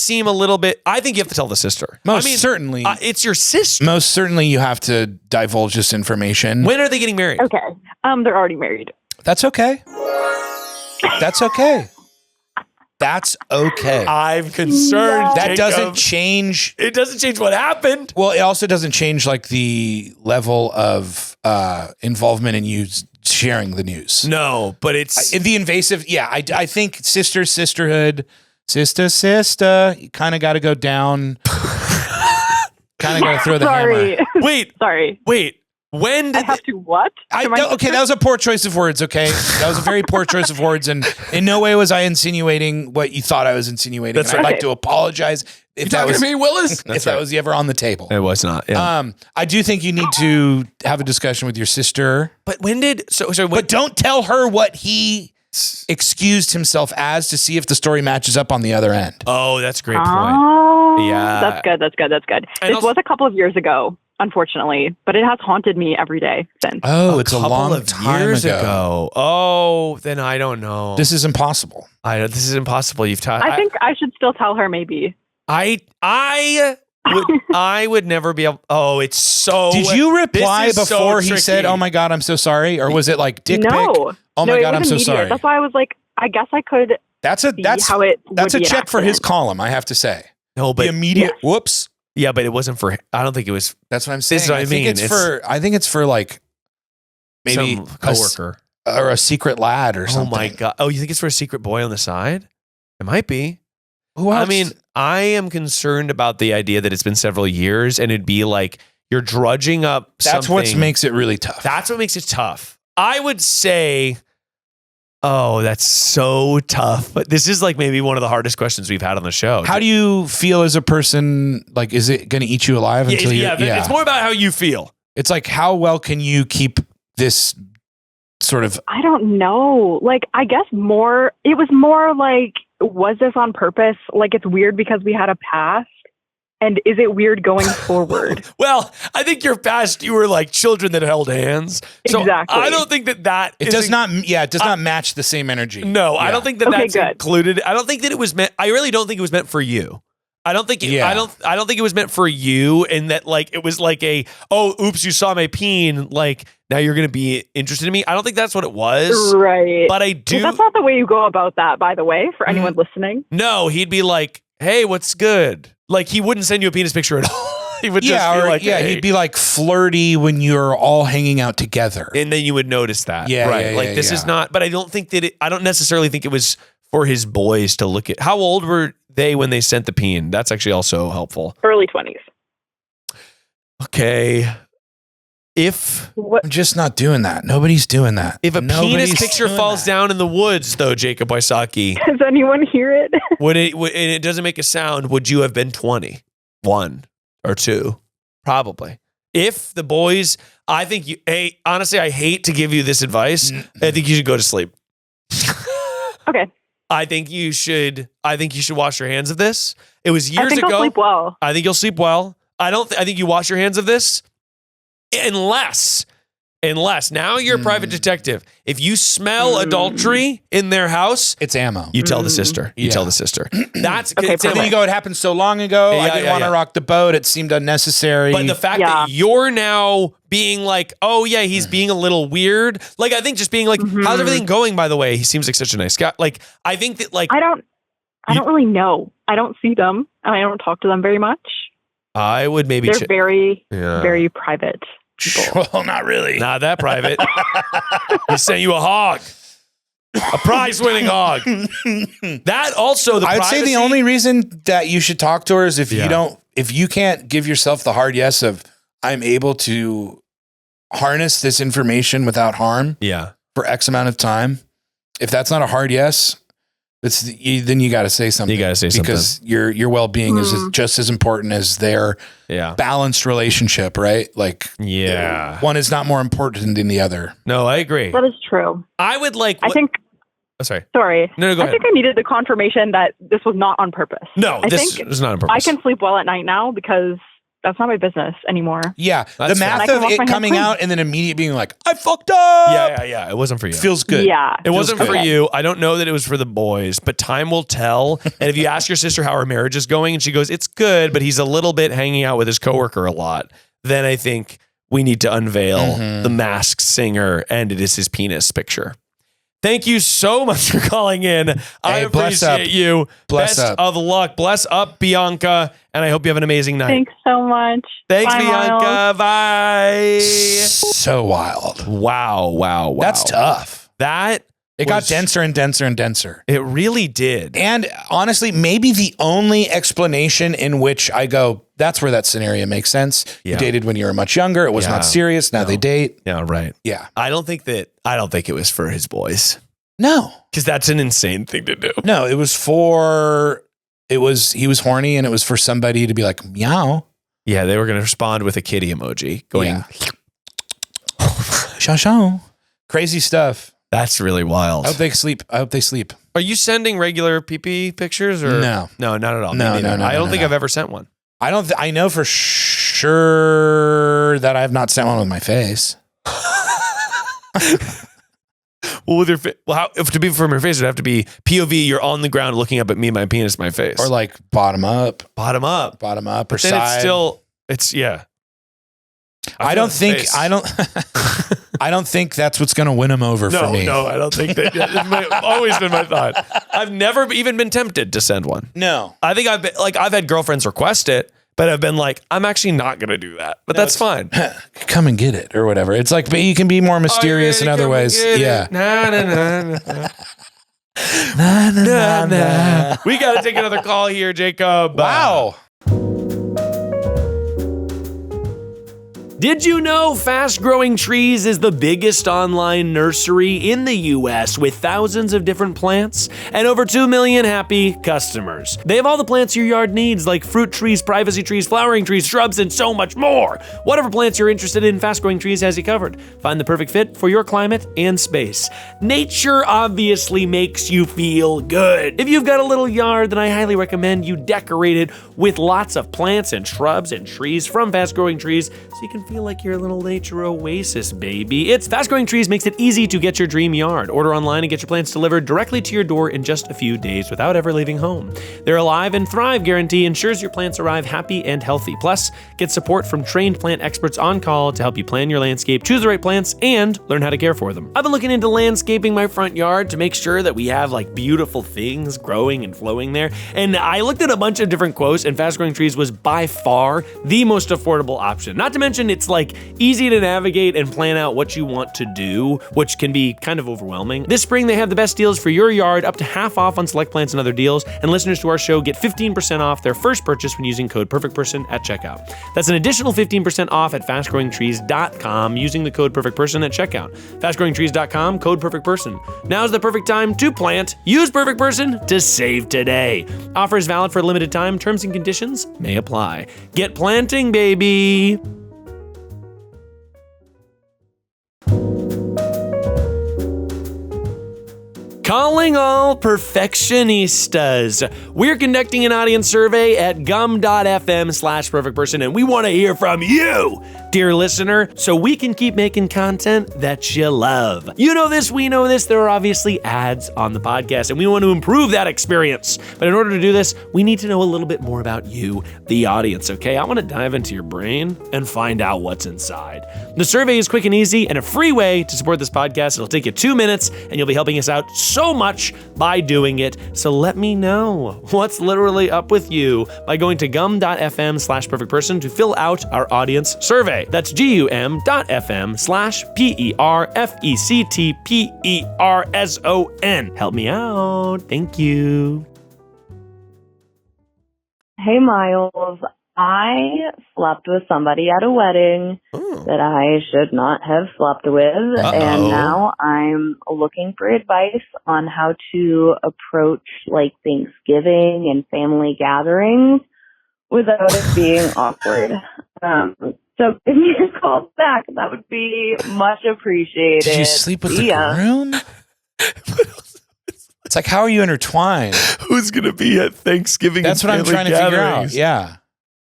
seem a little bit, I think you have to tell the sister. Most certainly. It's your sister. Most certainly you have to divulge this information. When are they getting married? Okay. They're already married. That's okay. That's okay. That's okay. I'm concerned. That Jacob. doesn't change. It doesn't change what happened. Well, it also doesn't change like the level of involvement in you sharing the news. No, but it's The invasive. Yeah, I think sisterhood, sister. You kind of got to go down. Kind of got to throw the Sorry. hammer. wait. When I did have to what? To my Okay, sister? that was a poor choice of words. Okay, that was a very poor choice of words, and in no way was I insinuating what you thought I was insinuating. That's And I'd right. like to apologize if You that talking was to me, Willis? if that was ever on the table. it was not. Yeah. I do think you need to have a discussion with your sister, but when did but don't tell her what he excused himself as to see if the story matches up on the other end. Oh, that's a great point. Oh, Yeah. That's good. And This also- was a couple of years ago, unfortunately, but it has haunted me every day since. Oh, it's a couple long of time years ago. Oh, then I don't know. This is impossible. This is impossible. You've taught. I think I should still tell her maybe. I would never be able. Oh, it's so. Did you reply this is so before he said, tricky. "Oh my god, I'm so sorry," or was it like dick pic? No. Oh No, my it god, I'm was so immediate. sorry. That's why I was like, I guess I could That's see how it that's would a be an check for his accident. column. I have to say. No, but The immediate whoops. yeah, but it wasn't for. I don't think it was That's what I'm saying. This is what I think mean. it's It's- for. I think it's for like maybe some coworker. or a secret lad or Oh something. my god! Oh, you think it's for a secret boy on the side? It might be. Who else? I mean, I am concerned about the idea that it's been several years and it'd be like you're drudging up. that's what something. makes it really tough. That's what makes it tough. I would say, oh, that's so tough. But this is like maybe one of the hardest questions we've had on the show. How do you feel as a person? Like, is it going to eat you alive until you? It's more about how you feel. It's like, how well can you keep this sort of? I don't know. Like, I guess it was more like, was this on purpose? Like, it's weird because we had a past. And is it weird going forward? Well, I think your past, you were like children that held hands. So Exactly. I don't think that It does not match the same energy. No, Yeah. I don't think that Okay, that's good. included. I don't think that it was meant. I really don't think it was meant for you. I don't think. Yeah. I don't think it was meant for you. And that like it was like oops, you saw my peen. Like now you're gonna be interested in me. I don't think that's what it was. Right. But I do. That's not the way you go about that, by the way, for anyone listening. No, he'd be like, hey, what's good? Like he wouldn't send you a penis picture at all. He would just be like, hey. he'd be like flirty when you're all hanging out together. And then you would notice that. Yeah, right. yeah, like yeah, this yeah. is not, but I don't think that I don't necessarily think it was for his boys to look at. How old were they when they sent the peen? That's actually also helpful. Early 20s. Okay. If I'm just not doing that. Nobody's doing that. a Nobody's penis picture doing falls that. down in the woods, though, Jacob Wysocki, Does anyone hear it? and it doesn't make a sound, would you have been 20? 1 or 2? Probably. If the boys, I think honestly, I hate to give you this advice. I think you should go to sleep. Okay. I think you should wash your hands of this. It was years I think ago. I'll sleep well. I think you'll sleep well. I think you wash your hands of this unless now you're a private detective. If you smell adultery in their house, It's ammo. you tell the sister. You Yeah. tell the sister. That's Okay, it's And then ammo. you go, it happened so long ago. I didn't want to rock the boat. It seemed unnecessary. But the fact Yeah. that you're now being like, oh yeah, he's being a little weird. Like I think just being like, how's everything going? By the way, he seems like such a nice guy. Like I think that like I don't really know. I don't see them, and I don't talk to them very much. I would maybe They're very, Yeah. very private people. well, not really. not that private. He sent you a hog. A prize-winning hog. That also I'd say the only reason that you should talk to her is if Yeah. if you can't give yourself the hard yes of I'm able to harness this information without harm Yeah. for X amount of time. If that's not a hard yes, then you got to say something. You gotta say something. because your well-being is just as important as their Yeah. balanced relationship, right? Like Yeah. one is not more important than the other. No, I agree. That is true. I would like. I think. Oh, sorry. Sorry. No, go I ahead. think I needed the confirmation that this was not on purpose. No, I this think is not on purpose. I can sleep well at night now because that's not my business anymore. Yeah, That's the fair. math I can of wash it my hands coming clean. out and then immediate being like, I fucked up. Yeah. It wasn't for you. Feels good. Yeah. It wasn't good. for you. I don't know that it was for the boys, but time will tell. And if you ask your sister how her marriage is going and she goes, it's good, but he's a little bit hanging out with his coworker a lot, then I think we need to unveil the masked singer and it is his penis picture. Thank you so much for calling in. I bless appreciate up. you. Bless Best up. of luck. Bless up, Bianca. And I hope you have an amazing night. Thanks so much. Thanks, Bye, Bianca. Miles. Bye. So wild. Wow. That's tough. That It got was- denser and denser and denser. It really did. And honestly, maybe the only explanation in which I go, that's where that scenario makes sense. Yeah. You dated when you were much younger. It was Yeah. not serious. Now they date. Yeah, right. Yeah. I don't think it was for his boys. No. Because that's an insane thing to do. No, he was horny and it was for somebody to be like, meow. Yeah, they were going to respond with a kitty emoji going, Yeah. Shaw. Crazy stuff. that's really wild. I hope they sleep. Are you sending regular PP pictures or No. No, not at all. No, Me neither. no, I don't no, think no. I've ever sent one. I know for sure that I have not sent one with my face. Well, with your if to be from your face, it'd have to be POV. You're on the ground looking up at me, my penis, my face, Or like bottom up bottom up. or Then side. it's yeah. I don't think that's what's going to win him over for me. No, I don't think that. It's always been my thought. I've never even been tempted to send one. No. I think I've had girlfriends request it, but I've been like, I'm actually not going to do that. But that's fine. Come and get it or whatever. It's like, but you can be more mysterious in other ways. Yeah. Nah. We got to take another call here, Jacob. Wow. Did you know Fast Growing Trees is the biggest online nursery in the US with thousands of different plants and over 2 million happy customers? They have all the plants your yard needs, like fruit trees, privacy trees, flowering trees, shrubs, and so much more. Whatever plants you're interested in, Fast Growing Trees has you covered. Find the perfect fit for your climate and space. Nature obviously makes you feel good. If you've got a little yard, then I highly recommend you decorate it with lots of plants and shrubs and trees from Fast Growing Trees so you can feel like you're a little nature oasis, baby. Fast Growing Trees makes it easy to get your dream yard. Order online and get your plants delivered directly to your door in just a few days without ever leaving home. Their Alive and Thrive guarantee ensures your plants arrive happy and healthy. Plus, get support from trained plant experts on call to help you plan your landscape, choose the right plants, and learn how to care for them. I've been looking into landscaping my front yard to make sure that we have like beautiful things growing and flowing there. And I looked at a bunch of different quotes, and Fast Growing Trees was by far the most affordable option. Not to mention it's like easy to navigate and plan out what you want to do, which can be kind of overwhelming. This spring, they have the best deals for your yard, up to half off on select plants and other deals, and listeners to our show get 15% off their first purchase when using code PerfectPerson at checkout. That's an additional 15% off at fastgrowingtrees.com using the code PerfectPerson at checkout. Fastgrowingtrees.com, code PerfectPerson. Now's the perfect time to plant. Use Perfect Person to save today. Offer is valid for a limited time. Terms and conditions may apply. Get planting, baby. Calling all perfectionistas. We're conducting an audience survey at gum.fm/perfectperson, and we want to hear from you, dear listener, so we can keep making content that you love. You know this, we know this, there are obviously ads on the podcast, and we want to improve that experience. But in order to do this, we need to know a little bit more about you, the audience, okay? I want to dive into your brain and find out what's inside. The survey is quick and easy and a free way to support this podcast. It'll take you 2 minutes, and you'll be helping us out so much by doing it. So let me know what's literally up with you by going to gum.fm/perfectperson to fill out our audience survey. That's gum.fm/PERFECTPERSON. Help me out. Thank you. Hey, Miles. I slept with somebody at a wedding that I should not have slept with. And now I'm looking for advice on how to approach like Thanksgiving and family gatherings without it being awkward. So give me a call back. That would be much appreciated. Did you sleep with the groom? It's like, how are you intertwined? Who's going to be at Thanksgiving? That's what I'm trying to figure out. Yeah.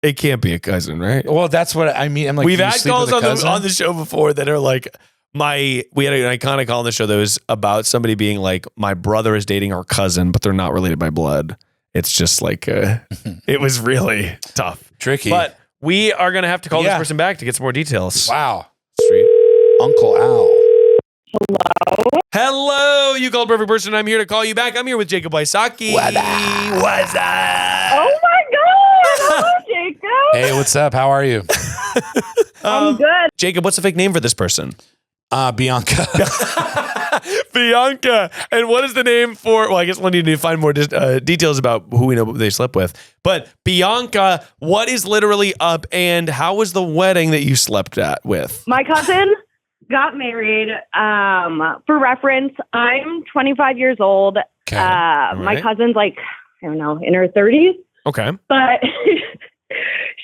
It can't be a cousin, right? Well, that's what I mean. I'm like, we've had calls on the show before that are like, we had an iconic call on the show that was about somebody being like, my brother is dating our cousin, but they're not related by blood. It's just like, it was really tough. Tricky. But we are going to have to call this person back to get some more details. Wow. Uncle Al. Hello, you called Perfect Person. I'm here to call you back. I'm here with Jacob Wysocki. What's up? Oh my God! Hello, Jacob. Hey, what's up? How are you? I'm good. Jacob, what's the fake name for this person? Bianca. Bianca. And what is the name for? Well, I guess we'll need to find more details about who we know they slept with. But Bianca, what is literally up, and how was the wedding that you slept with? My cousin got married. For reference, I'm 25 years old. Okay. My cousin's like, I don't know, in her 30s. Okay. But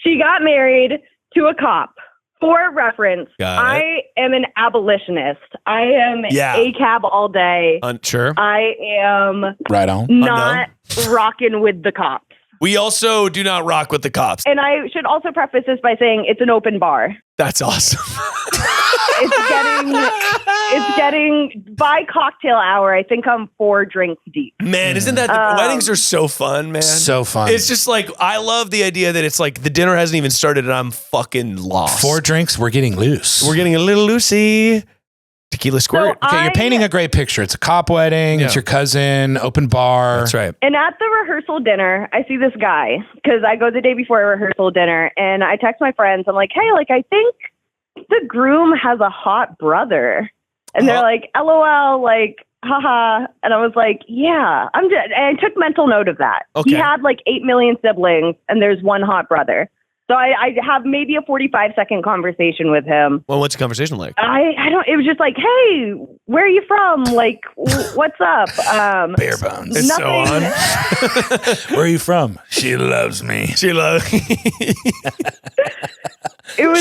she got married to a cop. For reference, I am an abolitionist. I am a cab all day. Sure. I am right on. Not rocking with the cops. We also do not rock with the cops. And I should also preface this by saying it's an open bar. That's awesome. It's getting by cocktail hour. I think I'm 4 drinks deep. Man, isn't that weddings are so fun, man? So fun. It's just like, I love the idea that it's like the dinner hasn't even started and I'm fucking lost. 4 drinks, we're getting loose. We're getting a little loosey. Tequila squirt. So you're painting a great picture. It's a cop wedding. Yeah. It's your cousin, open bar. That's right. And at the rehearsal dinner, I see this guy because I go the day before a rehearsal dinner and I text my friends. I'm like, hey, like, I think the groom has a hot brother. And they're like, LOL, like, haha. And I was like, yeah, and I took mental note of that. Okay. He had like 8 million siblings and there's one hot brother. So I have maybe a 45-second conversation with him. Well, what's the conversation like? I don't. It was just like, hey, where are you from? Like, what's up? Bare bones. It's so on. Where are you from? She loves me. She loves.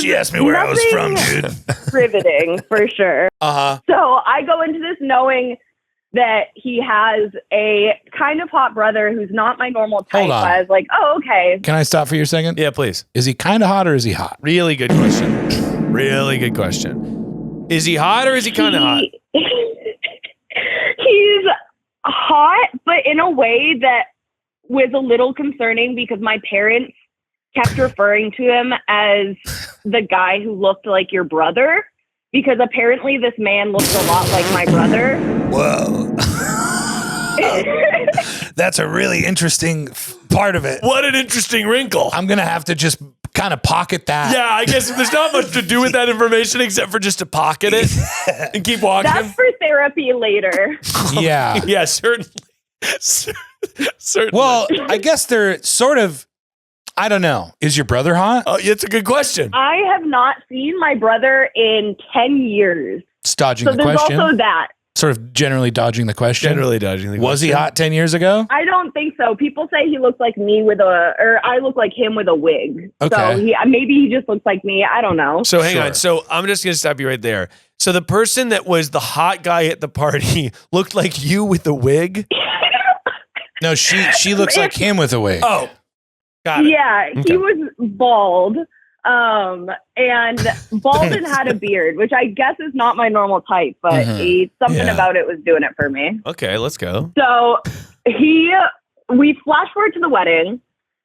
She asked me where I was from, dude. Riveting for sure. So I go into this knowing that he has a kind of hot brother who's not my normal type. Hold on. I was like, oh, okay. Can I stop for you a second? Yeah, please. Is he kind of hot or is he hot? Really good question. Really good question. Is he hot or is he kind of hot? He's hot, but in a way that was a little concerning because my parents kept referring to him as the guy who looked like your brother. Because apparently this man looks a lot like my brother. Whoa. That's a really interesting part of it. What an interesting wrinkle. I'm going to have to just kind of pocket that. Yeah, I guess there's not much to do with that information except for just to pocket it and keep walking. That's for therapy later. Yeah. Yeah, certainly. Certainly. Well, I guess they're sort of, I don't know. Is your brother hot? Oh, it's a good question. I have not seen my brother in 10 years. It's dodging So the there's question. also that. Sort of generally dodging the question. Generally dodging the question. Was he hot 10 years ago? I don't think so. People say he looks like me or I look like him with a wig. Okay. So maybe he just looks like me. I don't know. So hang Sure. on. So I'm just going to stop you right there. So the person that was the hot guy at the party looked like you with the wig? No, she looks like him with a wig. Oh, got it. Yeah, Okay. he was bald. And bald and had a beard, which I guess is not my normal type, but something Yeah. about it was doing it for me. Okay, let's go. So we flash forward to the wedding,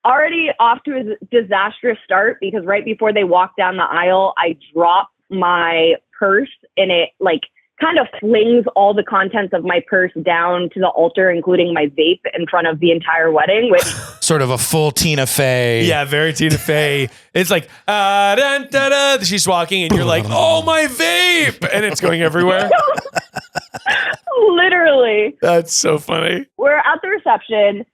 already off to a disastrous start because right before they walked down the aisle, I dropped my purse and it like kind of flings all the contents of my purse down to the altar, including my vape in front of the entire wedding, which Sort of a full Tina Fey. Yeah, very Tina Fey. It's like, dun, da, da. She's walking and you're like, oh, my vape. And it's going everywhere. literally, That's so funny. we're at the reception.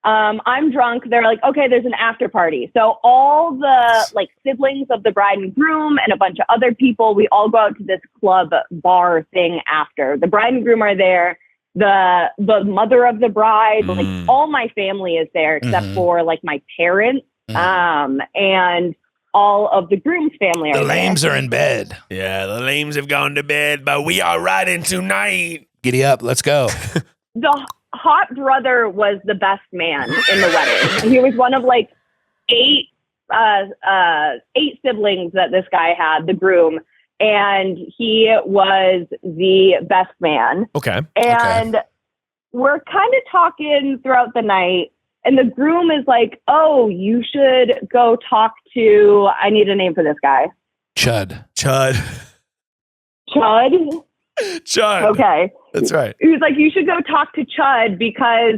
I'm drunk. They're like, okay, there's an after party. So all the like siblings of the bride and groom and a bunch of other people, we all go out to this club bar thing after. The bride and groom are there. The mother of the bride, like all my family is there except for like my parents, and all of the groom's family are The there. lames are in bed. Yeah, the lames have gone to bed, but we are riding tonight. Giddy up. Let's go. The hot brother was the best man in the wedding. He was one of like eight siblings that this guy had, the groom, and he was the best man. Okay. And we're kind of talking throughout the night, and the groom is like, oh, you should go talk to, I need a name for this guy. Chud. Chud. Chud? Chud. Okay. That's right. He was like, you should go talk to Chud because,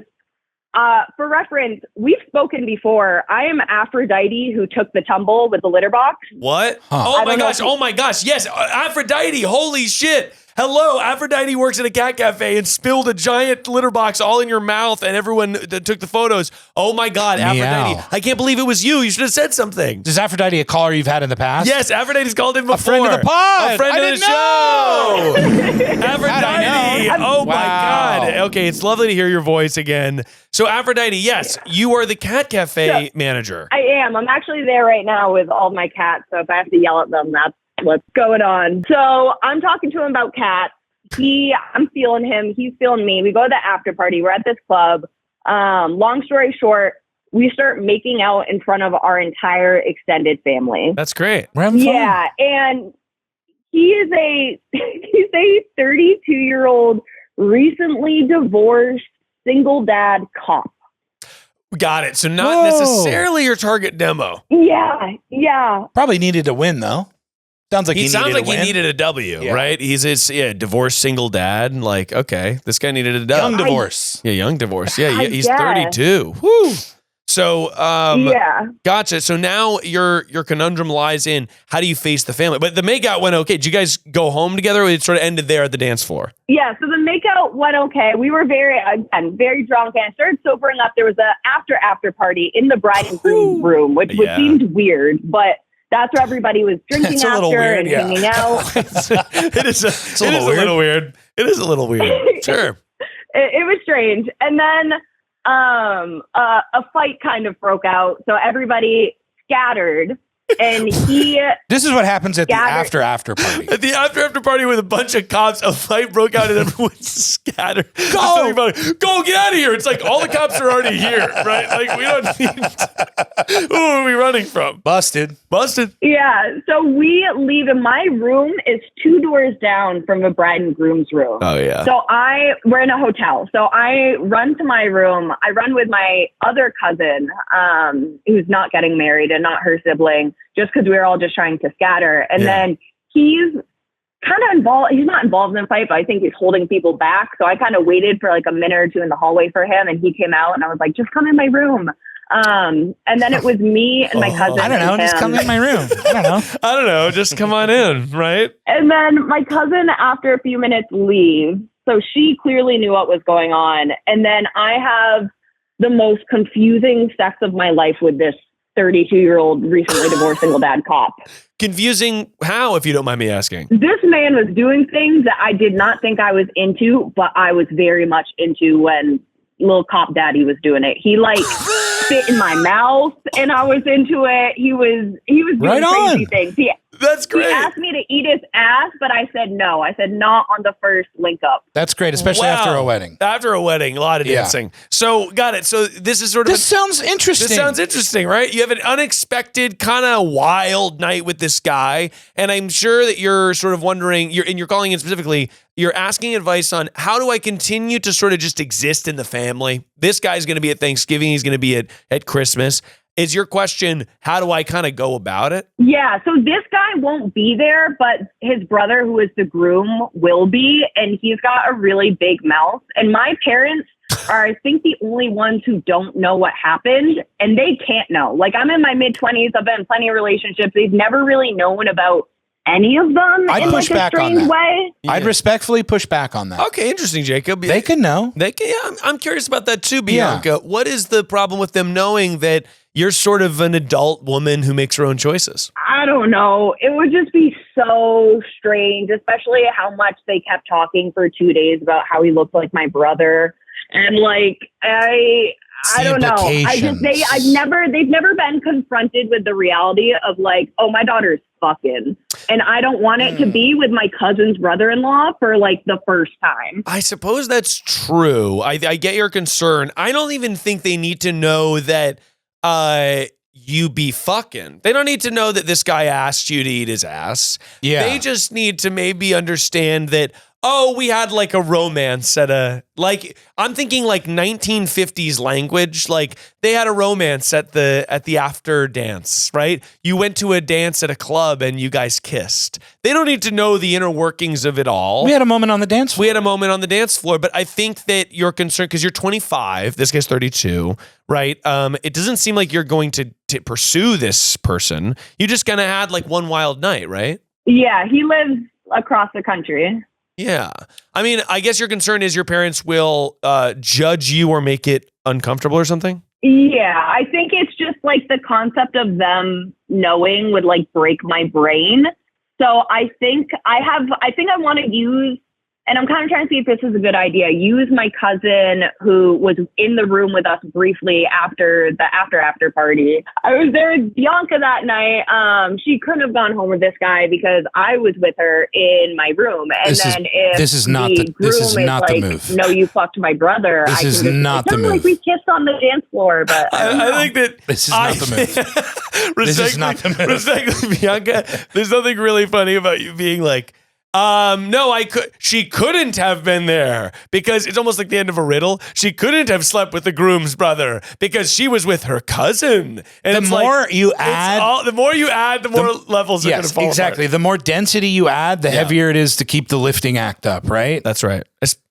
for reference, we've spoken before. I am Aphrodite who took the tumble with the litter box. What? Huh. Oh I my don't know gosh. if you- Oh my gosh. Yes. Aphrodite. Holy shit. Hello. Aphrodite works at a cat cafe and spilled a giant litter box all in your mouth and everyone that took the photos. Oh my God. Meow. Aphrodite. I can't believe it was you. You should have said something. Is Aphrodite a caller you've had in the past? Yes. Aphrodite's called in before. A friend of the pod. A friend I of the didn't show. Aphrodite. Oh my Wow. God. Okay. It's lovely to hear your voice again. So Aphrodite, yes, you are the cat cafe manager. I am. I'm actually there right now with all my cats. So if I have to yell at them, that's what's going on. So I'm talking to him about cats. I'm feeling him. He's feeling me. We go to the after party. We're at this club. Long story short, we start making out in front of our entire extended family. That's great. We're having fun. Yeah. And he's a 32-year-old, recently divorced, single dad cop. Got it. So not Whoa. necessarily your target demo. Yeah. Probably needed to win, though. Sounds like He sounds needed like to win. he needed a W, Yeah. right? He's a divorced single dad. And like, okay, this guy needed a W. Young divorce. Yeah, young divorce. Yeah, I he's guess. 32. Woo. So, Yeah. gotcha. So now your conundrum lies in how do you face the family? But the makeout went okay. Did you guys go home together, or it sort of ended there at the dance floor? Yeah, so the makeout went okay. We were very drunk, and I started sobering up. There was a after party in the bride and groom room, which seemed weird, but that's where everybody was drinking after and hanging out. It is a little weird. It is a little weird. Sure. It was strange. And then a fight kind of broke out. So everybody scattered. And this is what happens at the after party. At the after party with a bunch of cops, a fight broke out and everyone scattered. Go, get out of here! It's like all the cops are already here, right? Like we don't need. Who are we running from? Busted. Yeah. So we leave, and my room is 2 doors down from the bride and groom's room. Oh yeah. So we're in a hotel. So I run to my room. I run with my other cousin, who's not getting married and not her sibling, just because we were all just trying to scatter. And then he's kind of involved. He's not involved in the fight, but I think he's holding people back. So I kind of waited for like a minute or two in the hallway for him, and he came out, and I was like, just come in my room. And then it was me and my cousin. I don't know. Just come in my room. I don't know. Just come on in, right? And then my cousin, after a few minutes, leaves. So she clearly knew what was going on. And then I have the most confusing sex of my life with this 32-year-old recently divorced single dad cop. Confusing how, if you don't mind me asking? This man was doing things that I did not think I was into, but I was very much into when little cop daddy was doing it. He like spit in my mouth and I was into it. He was doing crazy things. That's great. He asked me to eat his ass, but I said no. I said not on the first link up. That's great, especially after a wedding. After a wedding, a lot of dancing. So, got it. So, this is sort of... This sounds interesting. This sounds interesting, right? You have an unexpected, kind of wild night with this guy, and I'm sure that you're sort of wondering, you're calling in specifically, you're asking advice on how do I continue to sort of just exist in the family? This guy's going to be at Thanksgiving. He's going to be at Christmas. Is your question, how do I kind of go about it? Yeah, so this guy won't be there, but his brother, who is the groom, will be, and he's got a really big mouth. And my parents are, I think, the only ones who don't know what happened, and they can't know. Like, I'm in my mid-20s. I've been in plenty of relationships. They've never really known about any of them in like a strange way. Yeah. I'd respectfully push back on that. Okay, interesting, Jacob. They can know. I'm curious about that too, Bianca. Yeah. What is the problem with them knowing that you're sort of an adult woman who makes her own choices? I don't know. It would just be so strange, especially how much they kept talking for 2 days about how he looked like my brother. And like, I don't know. They've never been confronted with the reality of like, oh, my daughter's fucking. And I don't want it to be with my cousin's brother-in-law for like the first time. I suppose that's true. I get your concern. I don't even think they need to know that you be fucking. They don't need to know that this guy asked you to eat his ass. Yeah. They just need to maybe understand that, oh, we had like a romance I'm thinking like 1950s language. Like they had a romance at the after dance, right? You went to a dance at a club and you guys kissed. They don't need to know the inner workings of it all. We had a moment on the dance floor. But I think that you're concerned because you're 25. This guy's 32, right? It doesn't seem like you're going to pursue this person. You just kind of had like one wild night, right? Yeah, he lives across the country. Yeah. I mean, I guess your concern is your parents will judge you or make it uncomfortable or something? Yeah, I think it's just like the concept of them knowing would like break my brain. So I think I want to use, and I'm kind of trying to see if this is a good idea, use my cousin who was in the room with us briefly after the after party. I was there with Bianca that night. She couldn't have gone home with this guy because I was with her in my room. And this is not the move. No, you fucked my brother. This is not the move. Like we kissed on the dance floor, but I think that this is not the move. This is not the move. Respectfully, Bianca, there's something really funny about you being like, no, she couldn't have been there because it's almost like the end of a riddle. She couldn't have slept with the groom's brother because she was with her cousin. And the more you add, the more levels are going to fall exactly. apart. The more density you add, the heavier it is to keep the lifting act up, right? That's right.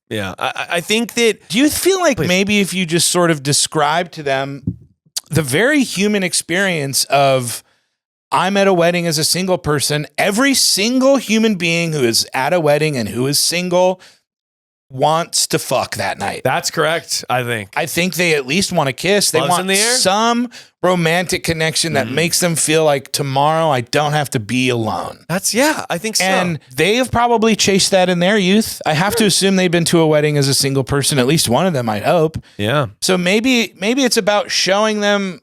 Yeah. I think that... Do you feel like maybe if you just sort of describe to them the very human experience of I'm at a wedding as a single person. Every single human being who is at a wedding and who is single wants to fuck that night. That's correct, I think. I think they at least want to kiss. They Love's want in the air? some romantic connection that makes them feel like tomorrow I don't have to be alone. I think so. And they have probably chased that in their youth. I have to assume they've been to a wedding as a single person, at least one of them, I'd hope. Yeah. So maybe it's about showing them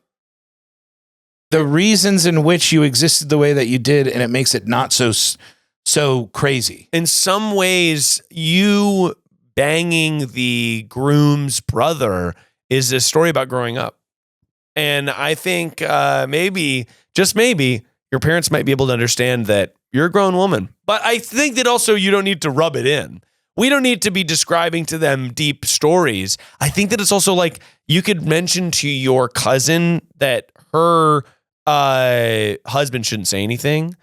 the reasons in which you existed the way that you did, and it makes it not so crazy. In some ways, you banging the groom's brother is a story about growing up. And I think maybe, just maybe, your parents might be able to understand that you're a grown woman. But I think that also you don't need to rub it in. We don't need to be describing to them deep stories. I think that it's also like you could mention to your cousin that her husband shouldn't say anything.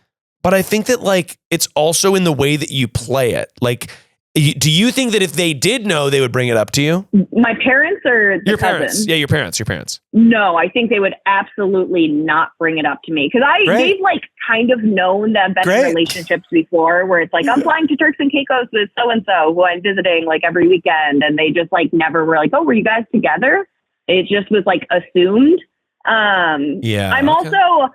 But I think that like it's also in the way that you play it. Like, do you think that if they did know, they would bring it up to you? My parents or the Your parents. cousin? Yeah, your parents. No, I think they would absolutely not bring it up to me because they've like kind of known that I've been in relationships before where it's like I'm flying to Turks and Caicos with so and so who I'm visiting like every weekend, and they just like never were like, oh, were you guys together? It just was like assumed. I'm also.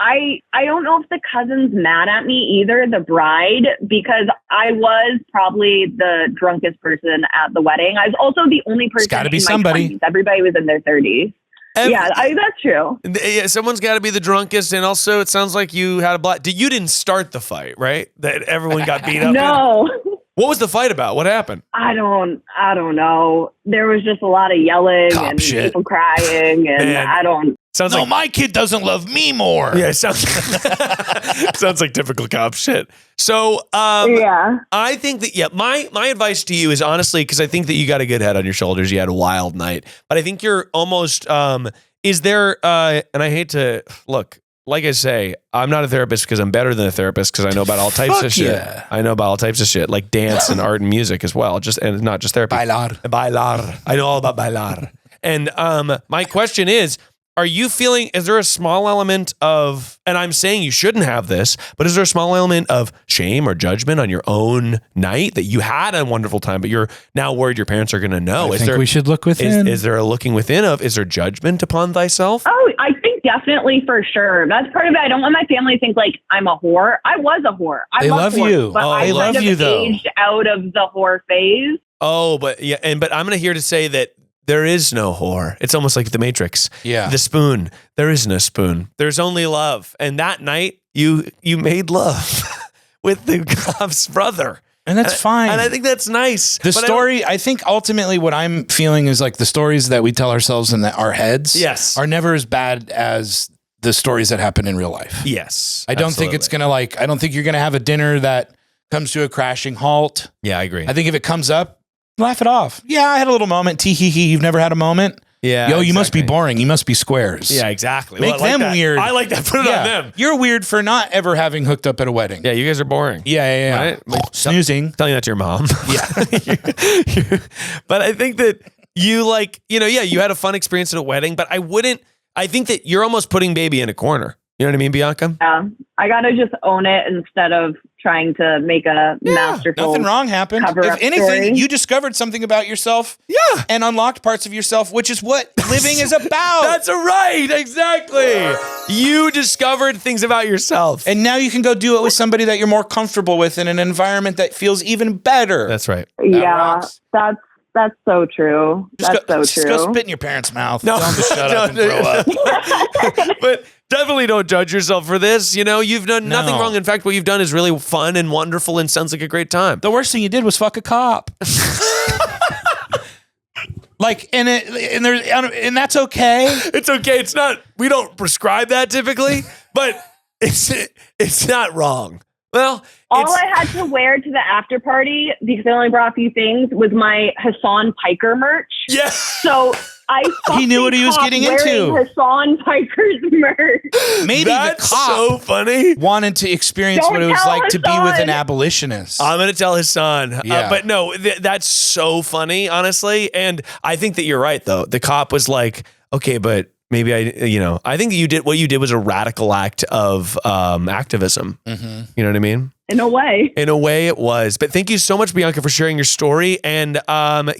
I don't know if the cousin's mad at me either, the bride, because I was probably the drunkest person at the wedding. I was also the only person. It's got to be somebody. 20s. Everybody was in their 30s. That's true. Yeah, someone's got to be the drunkest, and also it sounds like you had a black. You didn't start the fight, right? That everyone got beat up. No. What was the fight about? What happened? I don't know. There was just a lot of yelling and people crying, and I don't. Sounds like my kid doesn't love me more. Yeah, sounds like typical cop shit. So I think that my advice to you is honestly, because I think that you got a good head on your shoulders. You had a wild night, but I think you're almost. Is there? And I hate to look. Like I say, I'm not a therapist because I'm better than a therapist because I know about all types of shit. Yeah. I know about all types of shit, like dance and art and music as well. And not just therapy. Bailar. I know all about bailar. And my question is there a small element of, and I'm saying you shouldn't have this, but is there a small element of shame or judgment on your own night that you had a wonderful time, but you're now worried your parents are going to know? I think we should look within. Is there a looking within of, is there judgment upon thyself? Oh, I think definitely for sure. That's part of it. I don't want my family to think like I'm a whore. I was a whore. They love you. But I love you though. Aged out of the whore phase. Oh, but I'm going to here to say that there is no whore. It's almost like the Matrix. Yeah. The spoon. There is no spoon. There's only love. And that night, you made love with the cop's brother. And that's fine. And I think that's nice. The story, I think ultimately what I'm feeling is like the stories that we tell ourselves in our heads are never as bad as the stories that happen in real life. Yes. I don't think it's going to I don't think you're going to have a dinner that comes to a crashing halt. Yeah, I agree. I think if it comes up, laugh it off. Yeah, I had a little moment. Tee-hee-hee. You've never had a moment? Yeah. Yo, you must be boring. You must be squares. Yeah, exactly. Make them weird. I like that. Put it on them. You're weird for not ever having hooked up at a wedding. Yeah, you guys are boring. Yeah. Right? Snoozing. Telling that to your mom. Yeah. But I think that you you had a fun experience at a wedding, but I think that you're almost putting baby in a corner. You know what I mean, Bianca? Yeah. I got to just own it instead of trying to make a masterful. Nothing wrong happened. If anything, story. You discovered something about yourself. Yeah. And unlocked parts of yourself, which is what living is about. That's right. Exactly. You discovered things about yourself. And now you can go do it with somebody that you're more comfortable with in an environment that feels even better. That's right. That's so true. Just go spit in your parents' mouth. No. Tell them to shut up and grow up. But definitely don't judge yourself for this. You know, you've done nothing wrong. In fact, what you've done is really fun and wonderful and sounds like a great time. The worst thing you did was fuck a cop. And that's okay. It's okay. It's not. We don't prescribe that typically, but it's not wrong. Well, all I had to wear to the after party, because I only brought a few things, was my Hassan Piker merch. Yeah. So he knew what he was getting into. Hassan Piker's merch. Maybe that's the cop so funny. Wanted to experience what it was like to be with an abolitionist. I'm going to tell Hassan. Yeah. But no, that's so funny, honestly. And I think that you're right, though. The cop was like, okay, but maybe I think what you did was a radical act of activism. Mm-hmm. You know what I mean? In a way. In a way it was. But thank you so much, Bianca, for sharing your story. And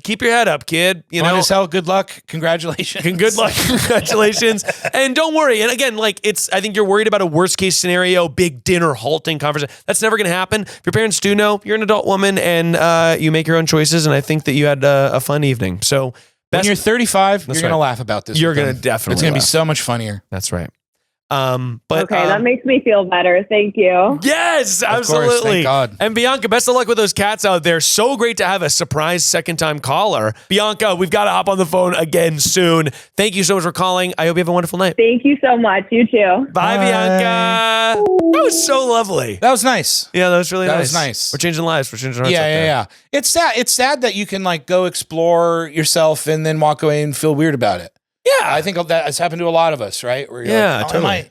keep your head up, kid. Fun as hell. Good luck. Congratulations. Good luck. Congratulations. And don't worry. And again, I think you're worried about a worst case scenario, big dinner halting conversation. That's never going to happen. If your parents do know, you're an adult woman and you make your own choices. And I think that you had a fun evening. So when you're 35, you're going to laugh about this. You're going to definitely It's going to be so much funnier. That's right. But okay, that makes me feel better. Thank you. Yes, absolutely. Course, thank God. And Bianca, best of luck with those cats out there. So great to have a surprise second-time caller. Bianca, we've got to hop on the phone again soon. Thank you so much for calling. I hope you have a wonderful night. Thank you so much. You too. Bye. Bianca. That was so lovely. That was nice. Yeah, that was really nice. That was nice. We're changing lives. We're changing hearts. Yeah. It's sad. It's sad that you can go explore yourself and then walk away and feel weird about it. Yeah, I think that has happened to a lot of us, right? Where you're totally. Am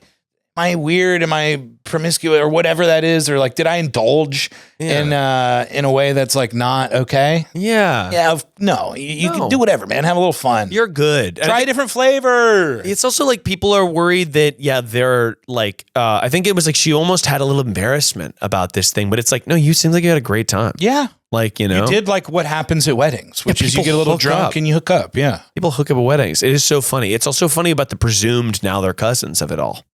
I weird? Am I promiscuous or whatever that is? Or did I indulge in a way that's not okay? Yeah. Yeah. No, you can do whatever, man. Have a little fun. You're good. Try a different flavor. It's also people are worried that, they're I think it was she almost had a little embarrassment about this thing, but it's no, you seem like you had a great time. Yeah. You did what happens at weddings, which is you get a little drunk and you hook up. Yeah. People hook up at weddings. It is so funny. It's also funny about the presumed now they're cousins of it all.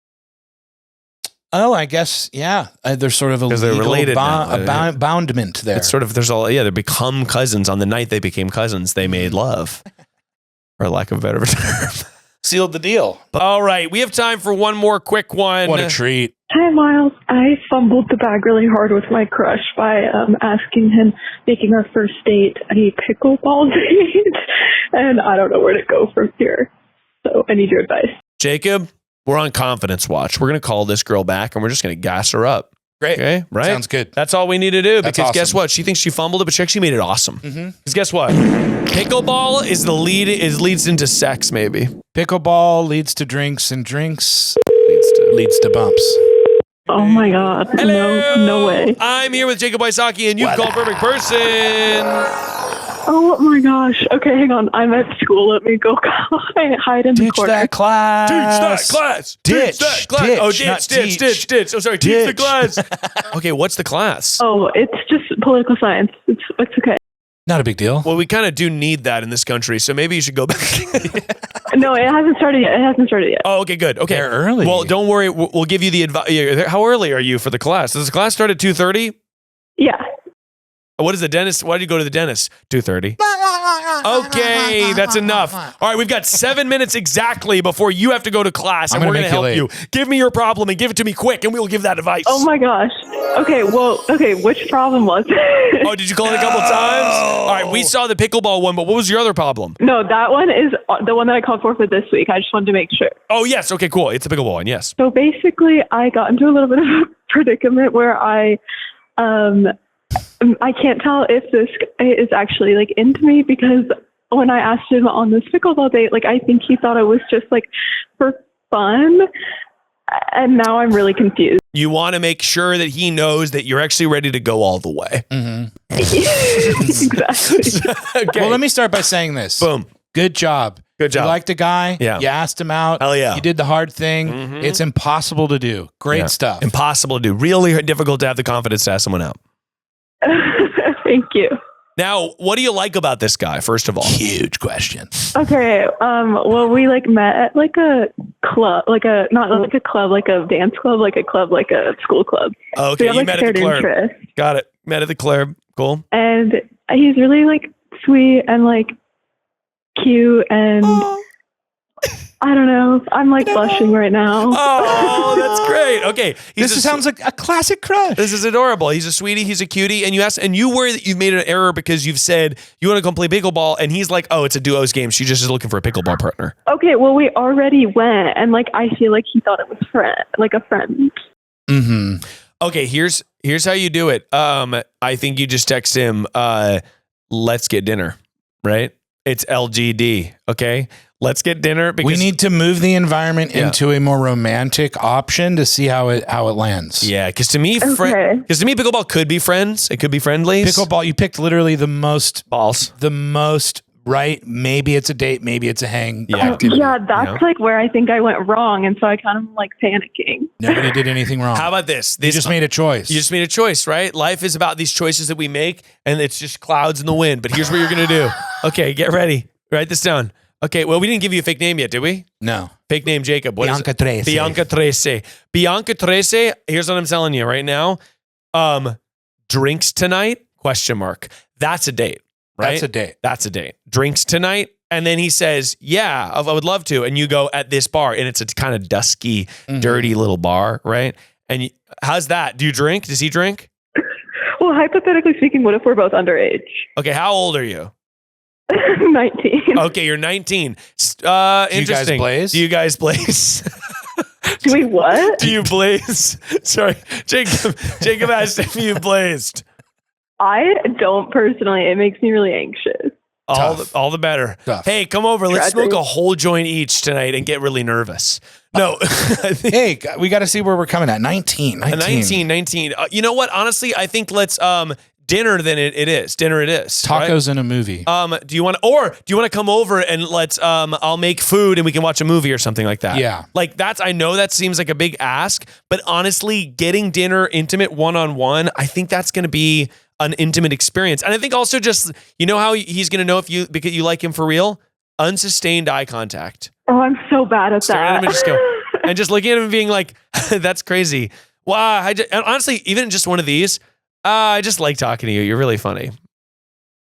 Oh, I guess, yeah. There's sort of a legal boundment there. It's sort of, they become cousins on the night they became cousins. They made love, for lack of a better term. Sealed the deal. All right. We have time for one more quick one. What a treat. Hi, Miles. I fumbled the bag really hard with my crush by asking him, making our first date a pickleball date, and I don't know where to go from here. So I need your advice. Jacob, we're on confidence watch. We're going to call this girl back, and we're just going to gas her up. Great. Okay, right? Sounds good. That's all we need to do. That's because awesome. Guess what? She thinks she fumbled it, but she actually made it awesome. Because guess what? Pickleball is leads into sex, maybe. Pickleball leads to drinks, and drinks leads to bumps. Oh my God. Hello. No way. I'm here with Jacob Wysocki, and you've called perfect person. Oh my gosh. Okay, hang on. I'm at school. Let me go hide in the corner. Ditch that class. Ditch that class. Ditch, Oh, not ditch. Oh, sorry. Teach the class. Okay, what's the class? Oh, it's just political science. It's okay. Not a big deal. Well, we kind of do need that in this country, so maybe you should go back. No, it hasn't started yet. Oh, okay, good. Okay. They're early. Well, don't worry. We'll give you the advice. How early are you for the class? Does the class start at 2:30? Yeah. What is the dentist? Why did you go to the dentist? 2:30. Okay, that's enough. All right, we've got 7 minutes exactly before you have to go to class, and we're going to help you. Give me your problem and give it to me quick, and we'll give that advice. Oh my gosh. Okay, which problem was it? Oh, did you call it a couple times? All right, we saw the pickleball one, but what was your other problem? No, that one is the one that I called for this week. I just wanted to make sure. Oh, yes. Okay, cool. It's the pickleball one, yes. So basically, I got into a little bit of a predicament where I can't tell if this is actually into me, because when I asked him on this pickleball date, I think he thought it was just for fun, and now I'm really confused. You want to make sure that he knows that you're actually ready to go all the way. Exactly. Okay. Well, let me start by saying this. Boom. Good job. Good job. You liked the guy. Yeah. You asked him out. Hell yeah. You did the hard thing. It's impossible to do. Great stuff. Impossible to do. Really difficult to have the confidence to ask someone out. Thank you. Now, what do you like about this guy, first of all? Huge question. Okay. Well, we met at a club, not a club, a dance club, a club, a school club. Okay, so you met at the club. Got it. Met at the club. Cool. And he's really sweet and cute, and I don't know. I'm blushing right now. Oh, that's great. Okay. This sounds like a classic crush. This is adorable. He's a sweetie. He's a cutie. And you worry that you've made an error because you've said you want to come play pickleball. And he's like, oh, it's a duos game. She just is looking for a pickleball partner. Okay. Well, we already went. And I feel like he thought it was a friend. Mm-hmm. Okay. Here's how you do it. I think you just text him, let's get dinner, right? It's LGD. Okay. Let's get dinner. Because we need to move the environment into a more romantic option to see how it lands. Yeah, because to me, pickleball could be friends. It could be friendlies. Pickleball, you picked literally the most balls, the most right? Maybe it's a date, maybe it's a hang. Yeah. Yeah, that's like where I think I went wrong. And so I kind of like panicking. Nobody did anything wrong. How about this? You just made a choice. You just made a choice, right? Life is about these choices that we make, and it's just clouds in the wind. But here's what you're going to do. Okay, get ready. Write this down. Okay, well, we didn't give you a fake name yet, did we? No. Fake name, Jacob. What Bianca is it? Trece. Bianca Trece. Bianca Trece, here's what I'm telling you right now. Drinks tonight? ? That's a date, right? That's a date. That's a date. Drinks tonight? And then he says, yeah, I would love to. And you go at this bar, and it's a kind of dusky, dirty little bar, right? And how's that? Do you drink? Does he drink? Well, hypothetically speaking, what if we're both underage? Okay, how old are you? 19. Okay, you're 19. Interesting. Do you guys blaze? Do you guys blaze? Do we what? Do you blaze? Sorry, Jacob asked if you blazed. I don't personally. It makes me really anxious. All the better. Tough. Hey, come over. Let's Tragic. smoke a whole joint each tonight and get really nervous. No. Hey, we got to see where we're coming at. 19. 19. You know what? Honestly, I think let's dinner then it is. Dinner it is. Tacos in a movie. Do you want to come over and let's I'll make food and we can watch a movie or something like that. Yeah. Like I know that seems like a big ask, but honestly, getting dinner intimate one-on-one, I think that's going to be an intimate experience. And I think also just, you know how he's going to know because you like him for real? Unsustained eye contact. Oh, I'm so bad at Staring at that. him and just go, and just looking at him and being like, that's crazy. Wow. And honestly, even just one of these, I just like talking to you. You're really funny.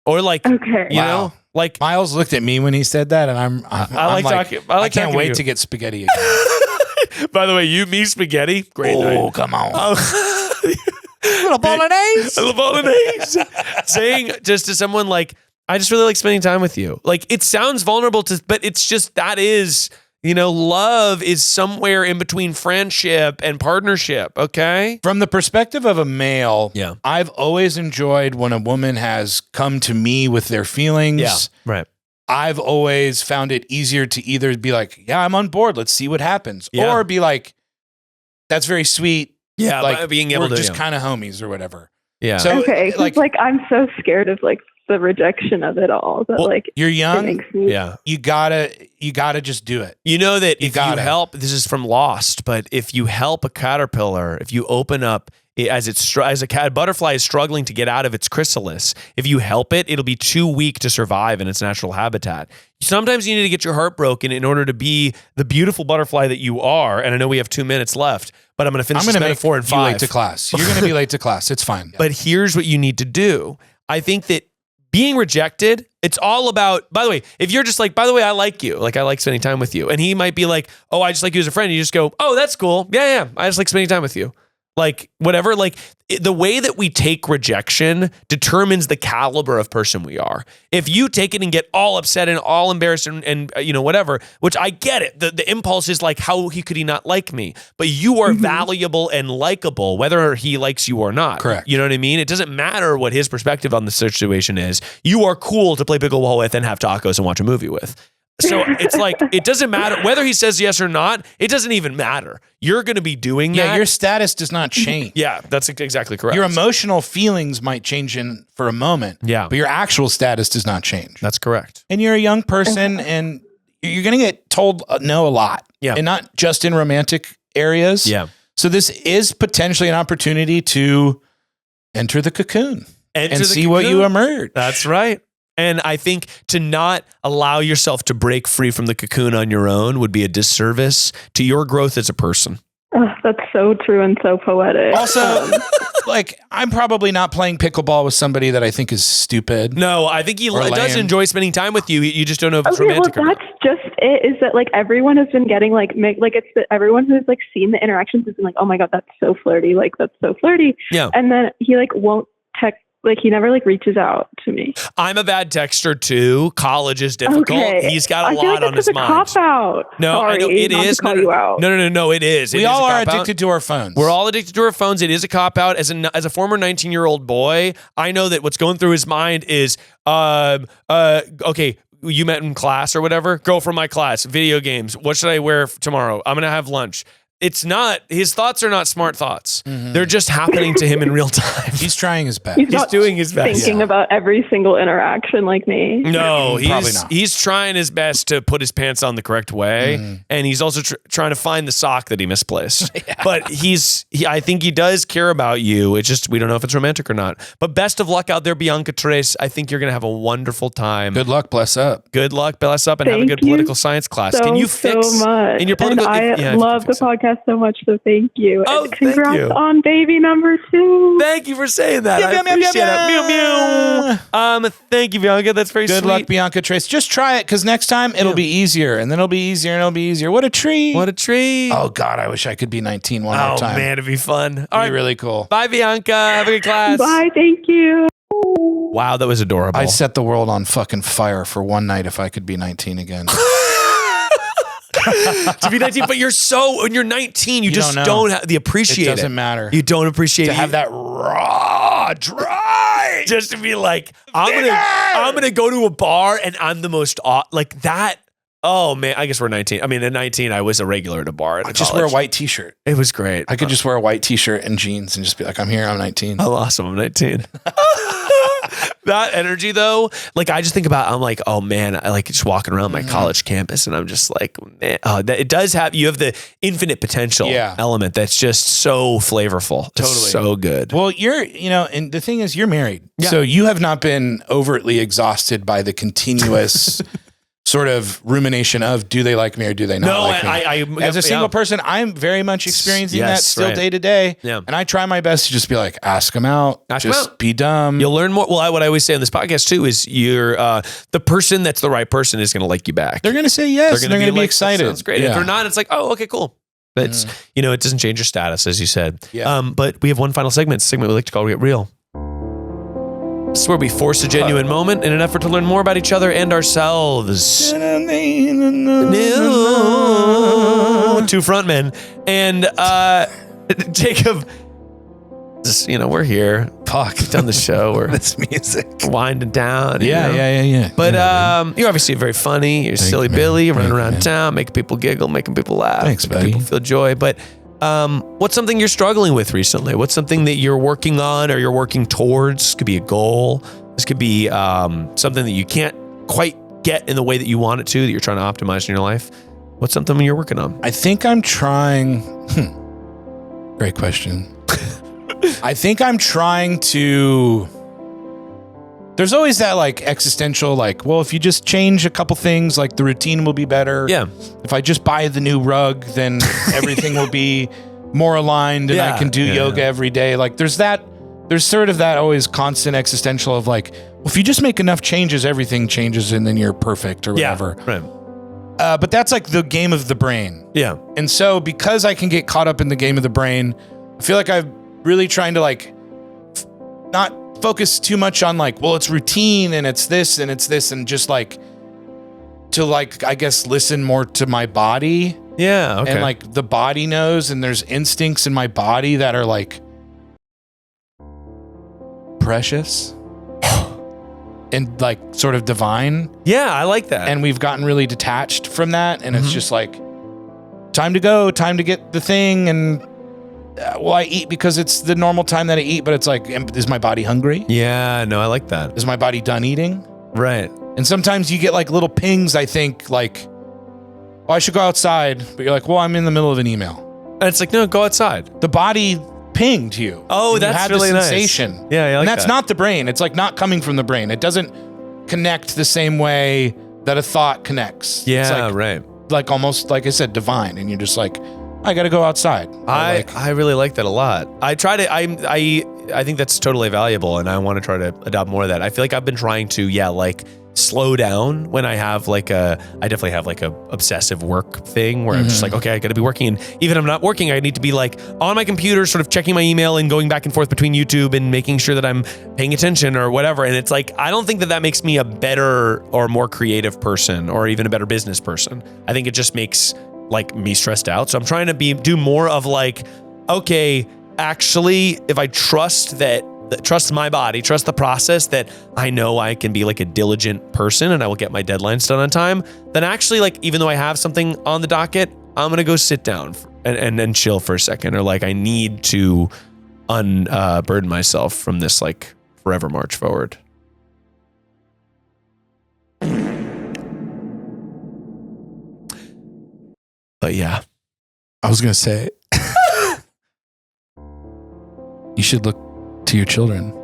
Or like, Okay. you know, like Miles looked at me when he said that, and I can't wait to get spaghetti again. By the way, me spaghetti. Great night. Come on. Little bolognese. Little bolognese. Saying just to someone like, I just really like spending time with you. Like, it sounds vulnerable but it's just, that is, love is somewhere in between friendship and partnership. Okay. From the perspective of a male, Yeah. I've always enjoyed when a woman has come to me with their feelings. Yeah. Right. I've always found it easier to either be like, yeah, I'm on board. Let's see what happens. Yeah. Or be like, that's very sweet. Yeah. Like being able we're to just kind of homies or whatever. Yeah. So Okay. 'Cause, like I'm so scared of like the rejection of it all that you're it young. makes me. Yeah. You gotta just do it. You know that if you gotta. help, this is from Lost, but if you help a caterpillar, if you open up as a butterfly is struggling to get out of its chrysalis, if you help it, it'll be too weak to survive in its natural habitat. Sometimes you need to get your heart broken in order to be the beautiful butterfly that you are. And I know we have 2 minutes left, but I'm going to finish this metaphor in 5. Late to class. You're going to be late to class. It's fine. But here's what you need to do. I think that being rejected, it's all about, by the way, if you're just like, by the way, I like you. Like, I like spending time with you. And he might be like, oh, I just like you as a friend. You just go, oh, that's cool. Yeah. I just like spending time with you. Like, whatever. Like, the way that we take rejection determines the caliber of person we are. If you take it and get all upset and all embarrassed and whatever, which I get it. The impulse is like, how could he not like me? But you are valuable and likable, whether he likes you or not. Correct. You know what I mean? It doesn't matter what his perspective on the situation is. You are cool to play pickleball with and have tacos and watch a movie with. So it's like, it doesn't matter whether he says yes or not. It doesn't even matter. You're going to be doing that. Yeah, your status does not change. Yeah, that's exactly correct. Your emotional feelings might change for a moment. Yeah. But your actual status does not change. That's correct. And you're a young person and you're going to get told no a lot. Yeah. And not just in romantic areas. Yeah. So this is potentially an opportunity to enter the cocoon and see what you emerge. That's right. And I think to not allow yourself to break free from the cocoon on your own would be a disservice to your growth as a person. Oh, that's so true and so poetic. Also, like, I'm probably not playing pickleball with somebody that I think is stupid. No, I think he does lame. enjoy spending time with you. You just don't know if it's Okay, romantic well, or not. that's just it. Is that like everyone has been getting everyone who's like seen the interactions has been like, oh my god, that's so flirty. Like that's so flirty. Yeah. And then he like won't text. Like he never like reaches out to me. I'm a bad texter too. College is difficult. Okay. He's got a I feel lot like on his that's mind. a cop out. No, Sorry, I know it not is. To call you out. No, it is. We all are addicted to our phones. We're all addicted to our phones. It is a cop out. As a former 19-year-old boy, I know that what's going through his mind is, okay, you met in class or whatever. Girl from my class, video games. What should I wear tomorrow? I'm gonna have lunch. it's not, his thoughts are not smart thoughts. They're just happening to him in real time. He's trying his best. He's doing his best. Thinking about every single interaction like me. No, Probably not. he's trying his best to put his pants on the correct way, and he's also trying to find the sock that he misplaced. But I think he does care about you. It's just we don't know if it's romantic or not. But best of luck out there, Bianca Trace. I think you're gonna have a wonderful time. Good luck, bless up. Good luck, bless up, and have a Thank good you political science class. So, Can you fix so much. in your political? And I love the podcast so much, so thank you. Oh, and congrats thank you. on baby number 2. Thank you for saying that. Meow, I meow, meow, appreciate meow, it. Mew mew. Thank you, Bianca. That's very Good sweet. luck, Bianca Trace. Just try it because next time it'll be easier, and then it'll be easier, and it'll be easier. What a treat! What a treat! Oh God, I wish I could be 19 one more time. Oh man, it'd be fun. It'd All be right, really cool. bye, Bianca. Have a good class. Bye, thank you. Wow, that was adorable. I'd set the world on fucking fire for one night if I could be 19 again. To be 19, but when you're 19, you just don't know. don't have the appreciate It doesn't matter. You don't appreciate To it. have that raw drive. Just to be like, I'm gonna go to a bar and I'm the most like that. Oh man, I guess we're 19. I mean, at 19, I was a regular at a bar. I just wear a white t-shirt. It was great. I could just wear a white t-shirt and jeans and just be like, I'm here, I'm 19. Oh, awesome. I'm 19. That energy though, like I just think about, I'm like, oh man, I like just walking around my college campus and I'm just like, man, that it does have, you have the infinite potential element that's just so flavorful. Totally. It's so good. Well, and the thing is you're married. Yeah. So you have not been overtly exhausted by the continuous sort of rumination of do they like me or do they not like me? I as a single person, I'm very much experiencing that still day to day. Yeah. And I try my best to just be like, ask them out. Be dumb. You'll learn more. Well, what I always say on this podcast too is you're the person that's the right person is going to like you back. They're going to say yes. They're going to be like, excited. Sounds great. Yeah. If they're not, it's like, oh, okay, cool. But it's, it doesn't change your status, as you said. Yeah. But we have one final segment. It's a segment we like to call Get Real. This is where we force a genuine moment in an effort to learn more about each other and ourselves. Two frontmen. And Jacob, we're here. Fuck, done the show. We're this music. Winding down. Yeah. But you're obviously very funny. You're silly Billy. You're running around town, making people giggle, making people laugh. Thanks, making buddy. people feel joy. But what's something you're struggling with recently? What's something that you're working on or you're working towards? This could be a goal. This could be something that you can't quite get in the way that you want it to, that you're trying to optimize in your life. What's something you're working on? I think I'm trying. Great question. I think I'm trying to. There's always that like existential, like, well, if you just change a couple things, like the routine will be better. Yeah. If I just buy the new rug, then everything will be more aligned and I can do yoga every day. Like there's sort of that always constant existential of like, well, if you just make enough changes, everything changes and then you're perfect or whatever. Right. But that's like the game of the brain. Yeah. And so because I can get caught up in the game of the brain, I feel like I'm really trying to like not focus too much on like, well, it's routine and it's this and just like to like, I guess, listen more to my body. Yeah. Okay. And like the body knows, and there's instincts in my body that are like precious and like sort of divine. Yeah, I like that. And we've gotten really detached from that. And it's just like, time to go, time to get the thing. And well, I eat because it's the normal time that I eat, but it's like, is my body hungry? Yeah, no, I like that. Is my body done eating? Right. And sometimes you get like little pings, I think, like, oh, I should go outside. But you're like, well, I'm in the middle of an email. And it's like, no, go outside. The body pinged you. Oh, and that's you had really the nice. sensation. Yeah, I like and that's that. not the brain. It's like not coming from the brain. It doesn't connect the same way that a thought connects. Yeah, it's like, right. Like almost, like I said, divine. And you're just like, I got to go outside. I really like that a lot. I think that's totally valuable, and I want to try to adopt more of that. I feel like I've been trying to, like slow down when I have I definitely have like a obsessive work thing where I'm just like, okay, I got to be working. And even if I'm not working, I need to be like on my computer, sort of checking my email and going back and forth between YouTube and making sure that I'm paying attention or whatever. And it's like, I don't think that makes me a better or more creative person or even a better business person. I think it just makes like me stressed out. So I'm trying to do more of like, okay, actually, if I trust my body, trust the process that I know I can be like a diligent person and I will get my deadlines done on time, then actually, like, even though I have something on the docket, I'm going to go sit down and chill for a second, or like I need to unburden myself from this like forever march forward. But yeah, I was gonna say you should look to your children.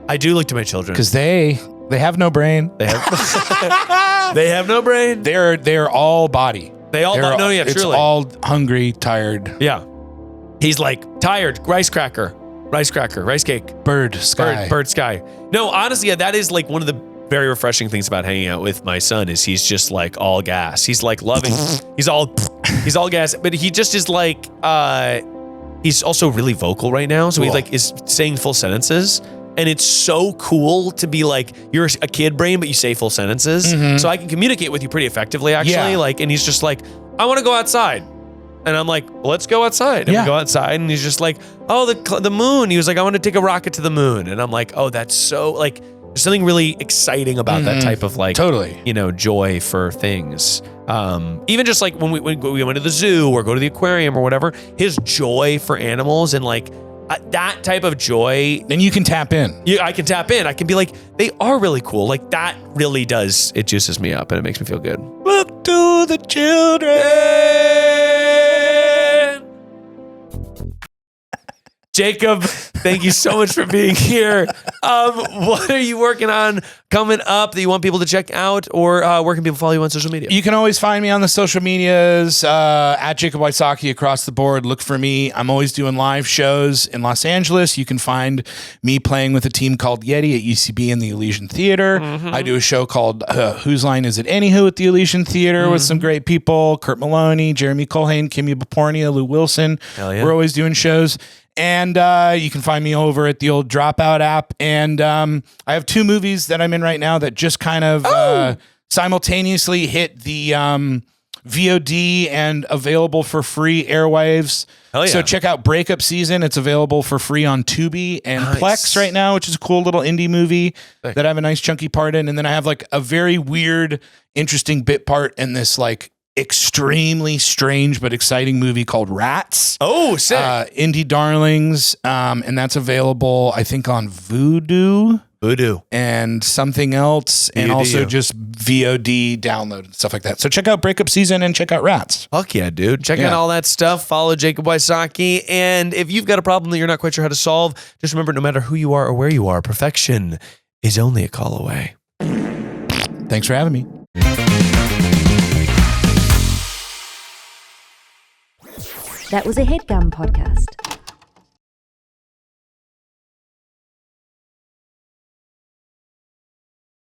I do look to my children because they have no brain. They have they have no brain. They're all body. They all no, yeah, it's truly. all hungry, tired. Yeah, he's like tired. Rice cracker, rice cake, bird sky. No, honestly, yeah, that is like one of the very refreshing things about hanging out with my son is he's just like all gas. He's like loving. he's all gas, but he just is like. He's also really vocal right now, so he like is saying full sentences. And it's so cool to be like, you're a kid brain, but you say full sentences. Mm-hmm. So I can communicate with you pretty effectively, actually. Yeah. Like, and he's just like, I want to go outside. And I'm like, well, let's go outside. And we go outside, and he's just like, oh, the moon. He was like, I want to take a rocket to the moon. And I'm like, oh, that's so, like, there's something really exciting about that type of like, joy for things. Even just like when we went to the zoo or go to the aquarium or whatever, his joy for animals and like, that type of joy. Then you can tap in. I can tap in. I can be like, they are really cool. Like that really does, it juices me up and it makes me feel good. Look to the children. Jacob, thank you so much for being here. What are you working on coming up that you want people to check out, or where can people follow you on social media? You can always find me on the social medias at Jacob Wysocki across the board. Look for me. I'm always doing live shows in Los Angeles. You can find me playing with a team called Yeti at UCB in the Elysian Theater. Mm-hmm. I do a show called Whose Line Is It Anywho at the Elysian Theater with some great people. Kurt Maloney, Jeremy Colhane, Kimmy Bapornia, Lou Wilson. Hell yeah. We're always doing shows. And you can find me over at the old Dropout app. And I have 2 movies that I'm in right now that just kind of simultaneously hit the VOD and available for free airwaves. Hell yeah. So check out Breakup Season. It's available for free on Tubi and Plex right now, which is a cool little indie movie that I have a nice chunky part in. And then I have like a very weird, interesting bit part in this like extremely strange but exciting movie called Rats. Oh, sick. Indie Darlings. And that's available, I think, on Vudu and something else, and also just VOD download and stuff like that. So check out Breakup Season and check out Rats. Fuck yeah, dude. Check out all that stuff. Follow Jacob Wysocki. And if you've got a problem that you're not quite sure how to solve, just remember, no matter who you are or where you are, perfection is only a call away. Thanks for having me. That was a Headgum podcast.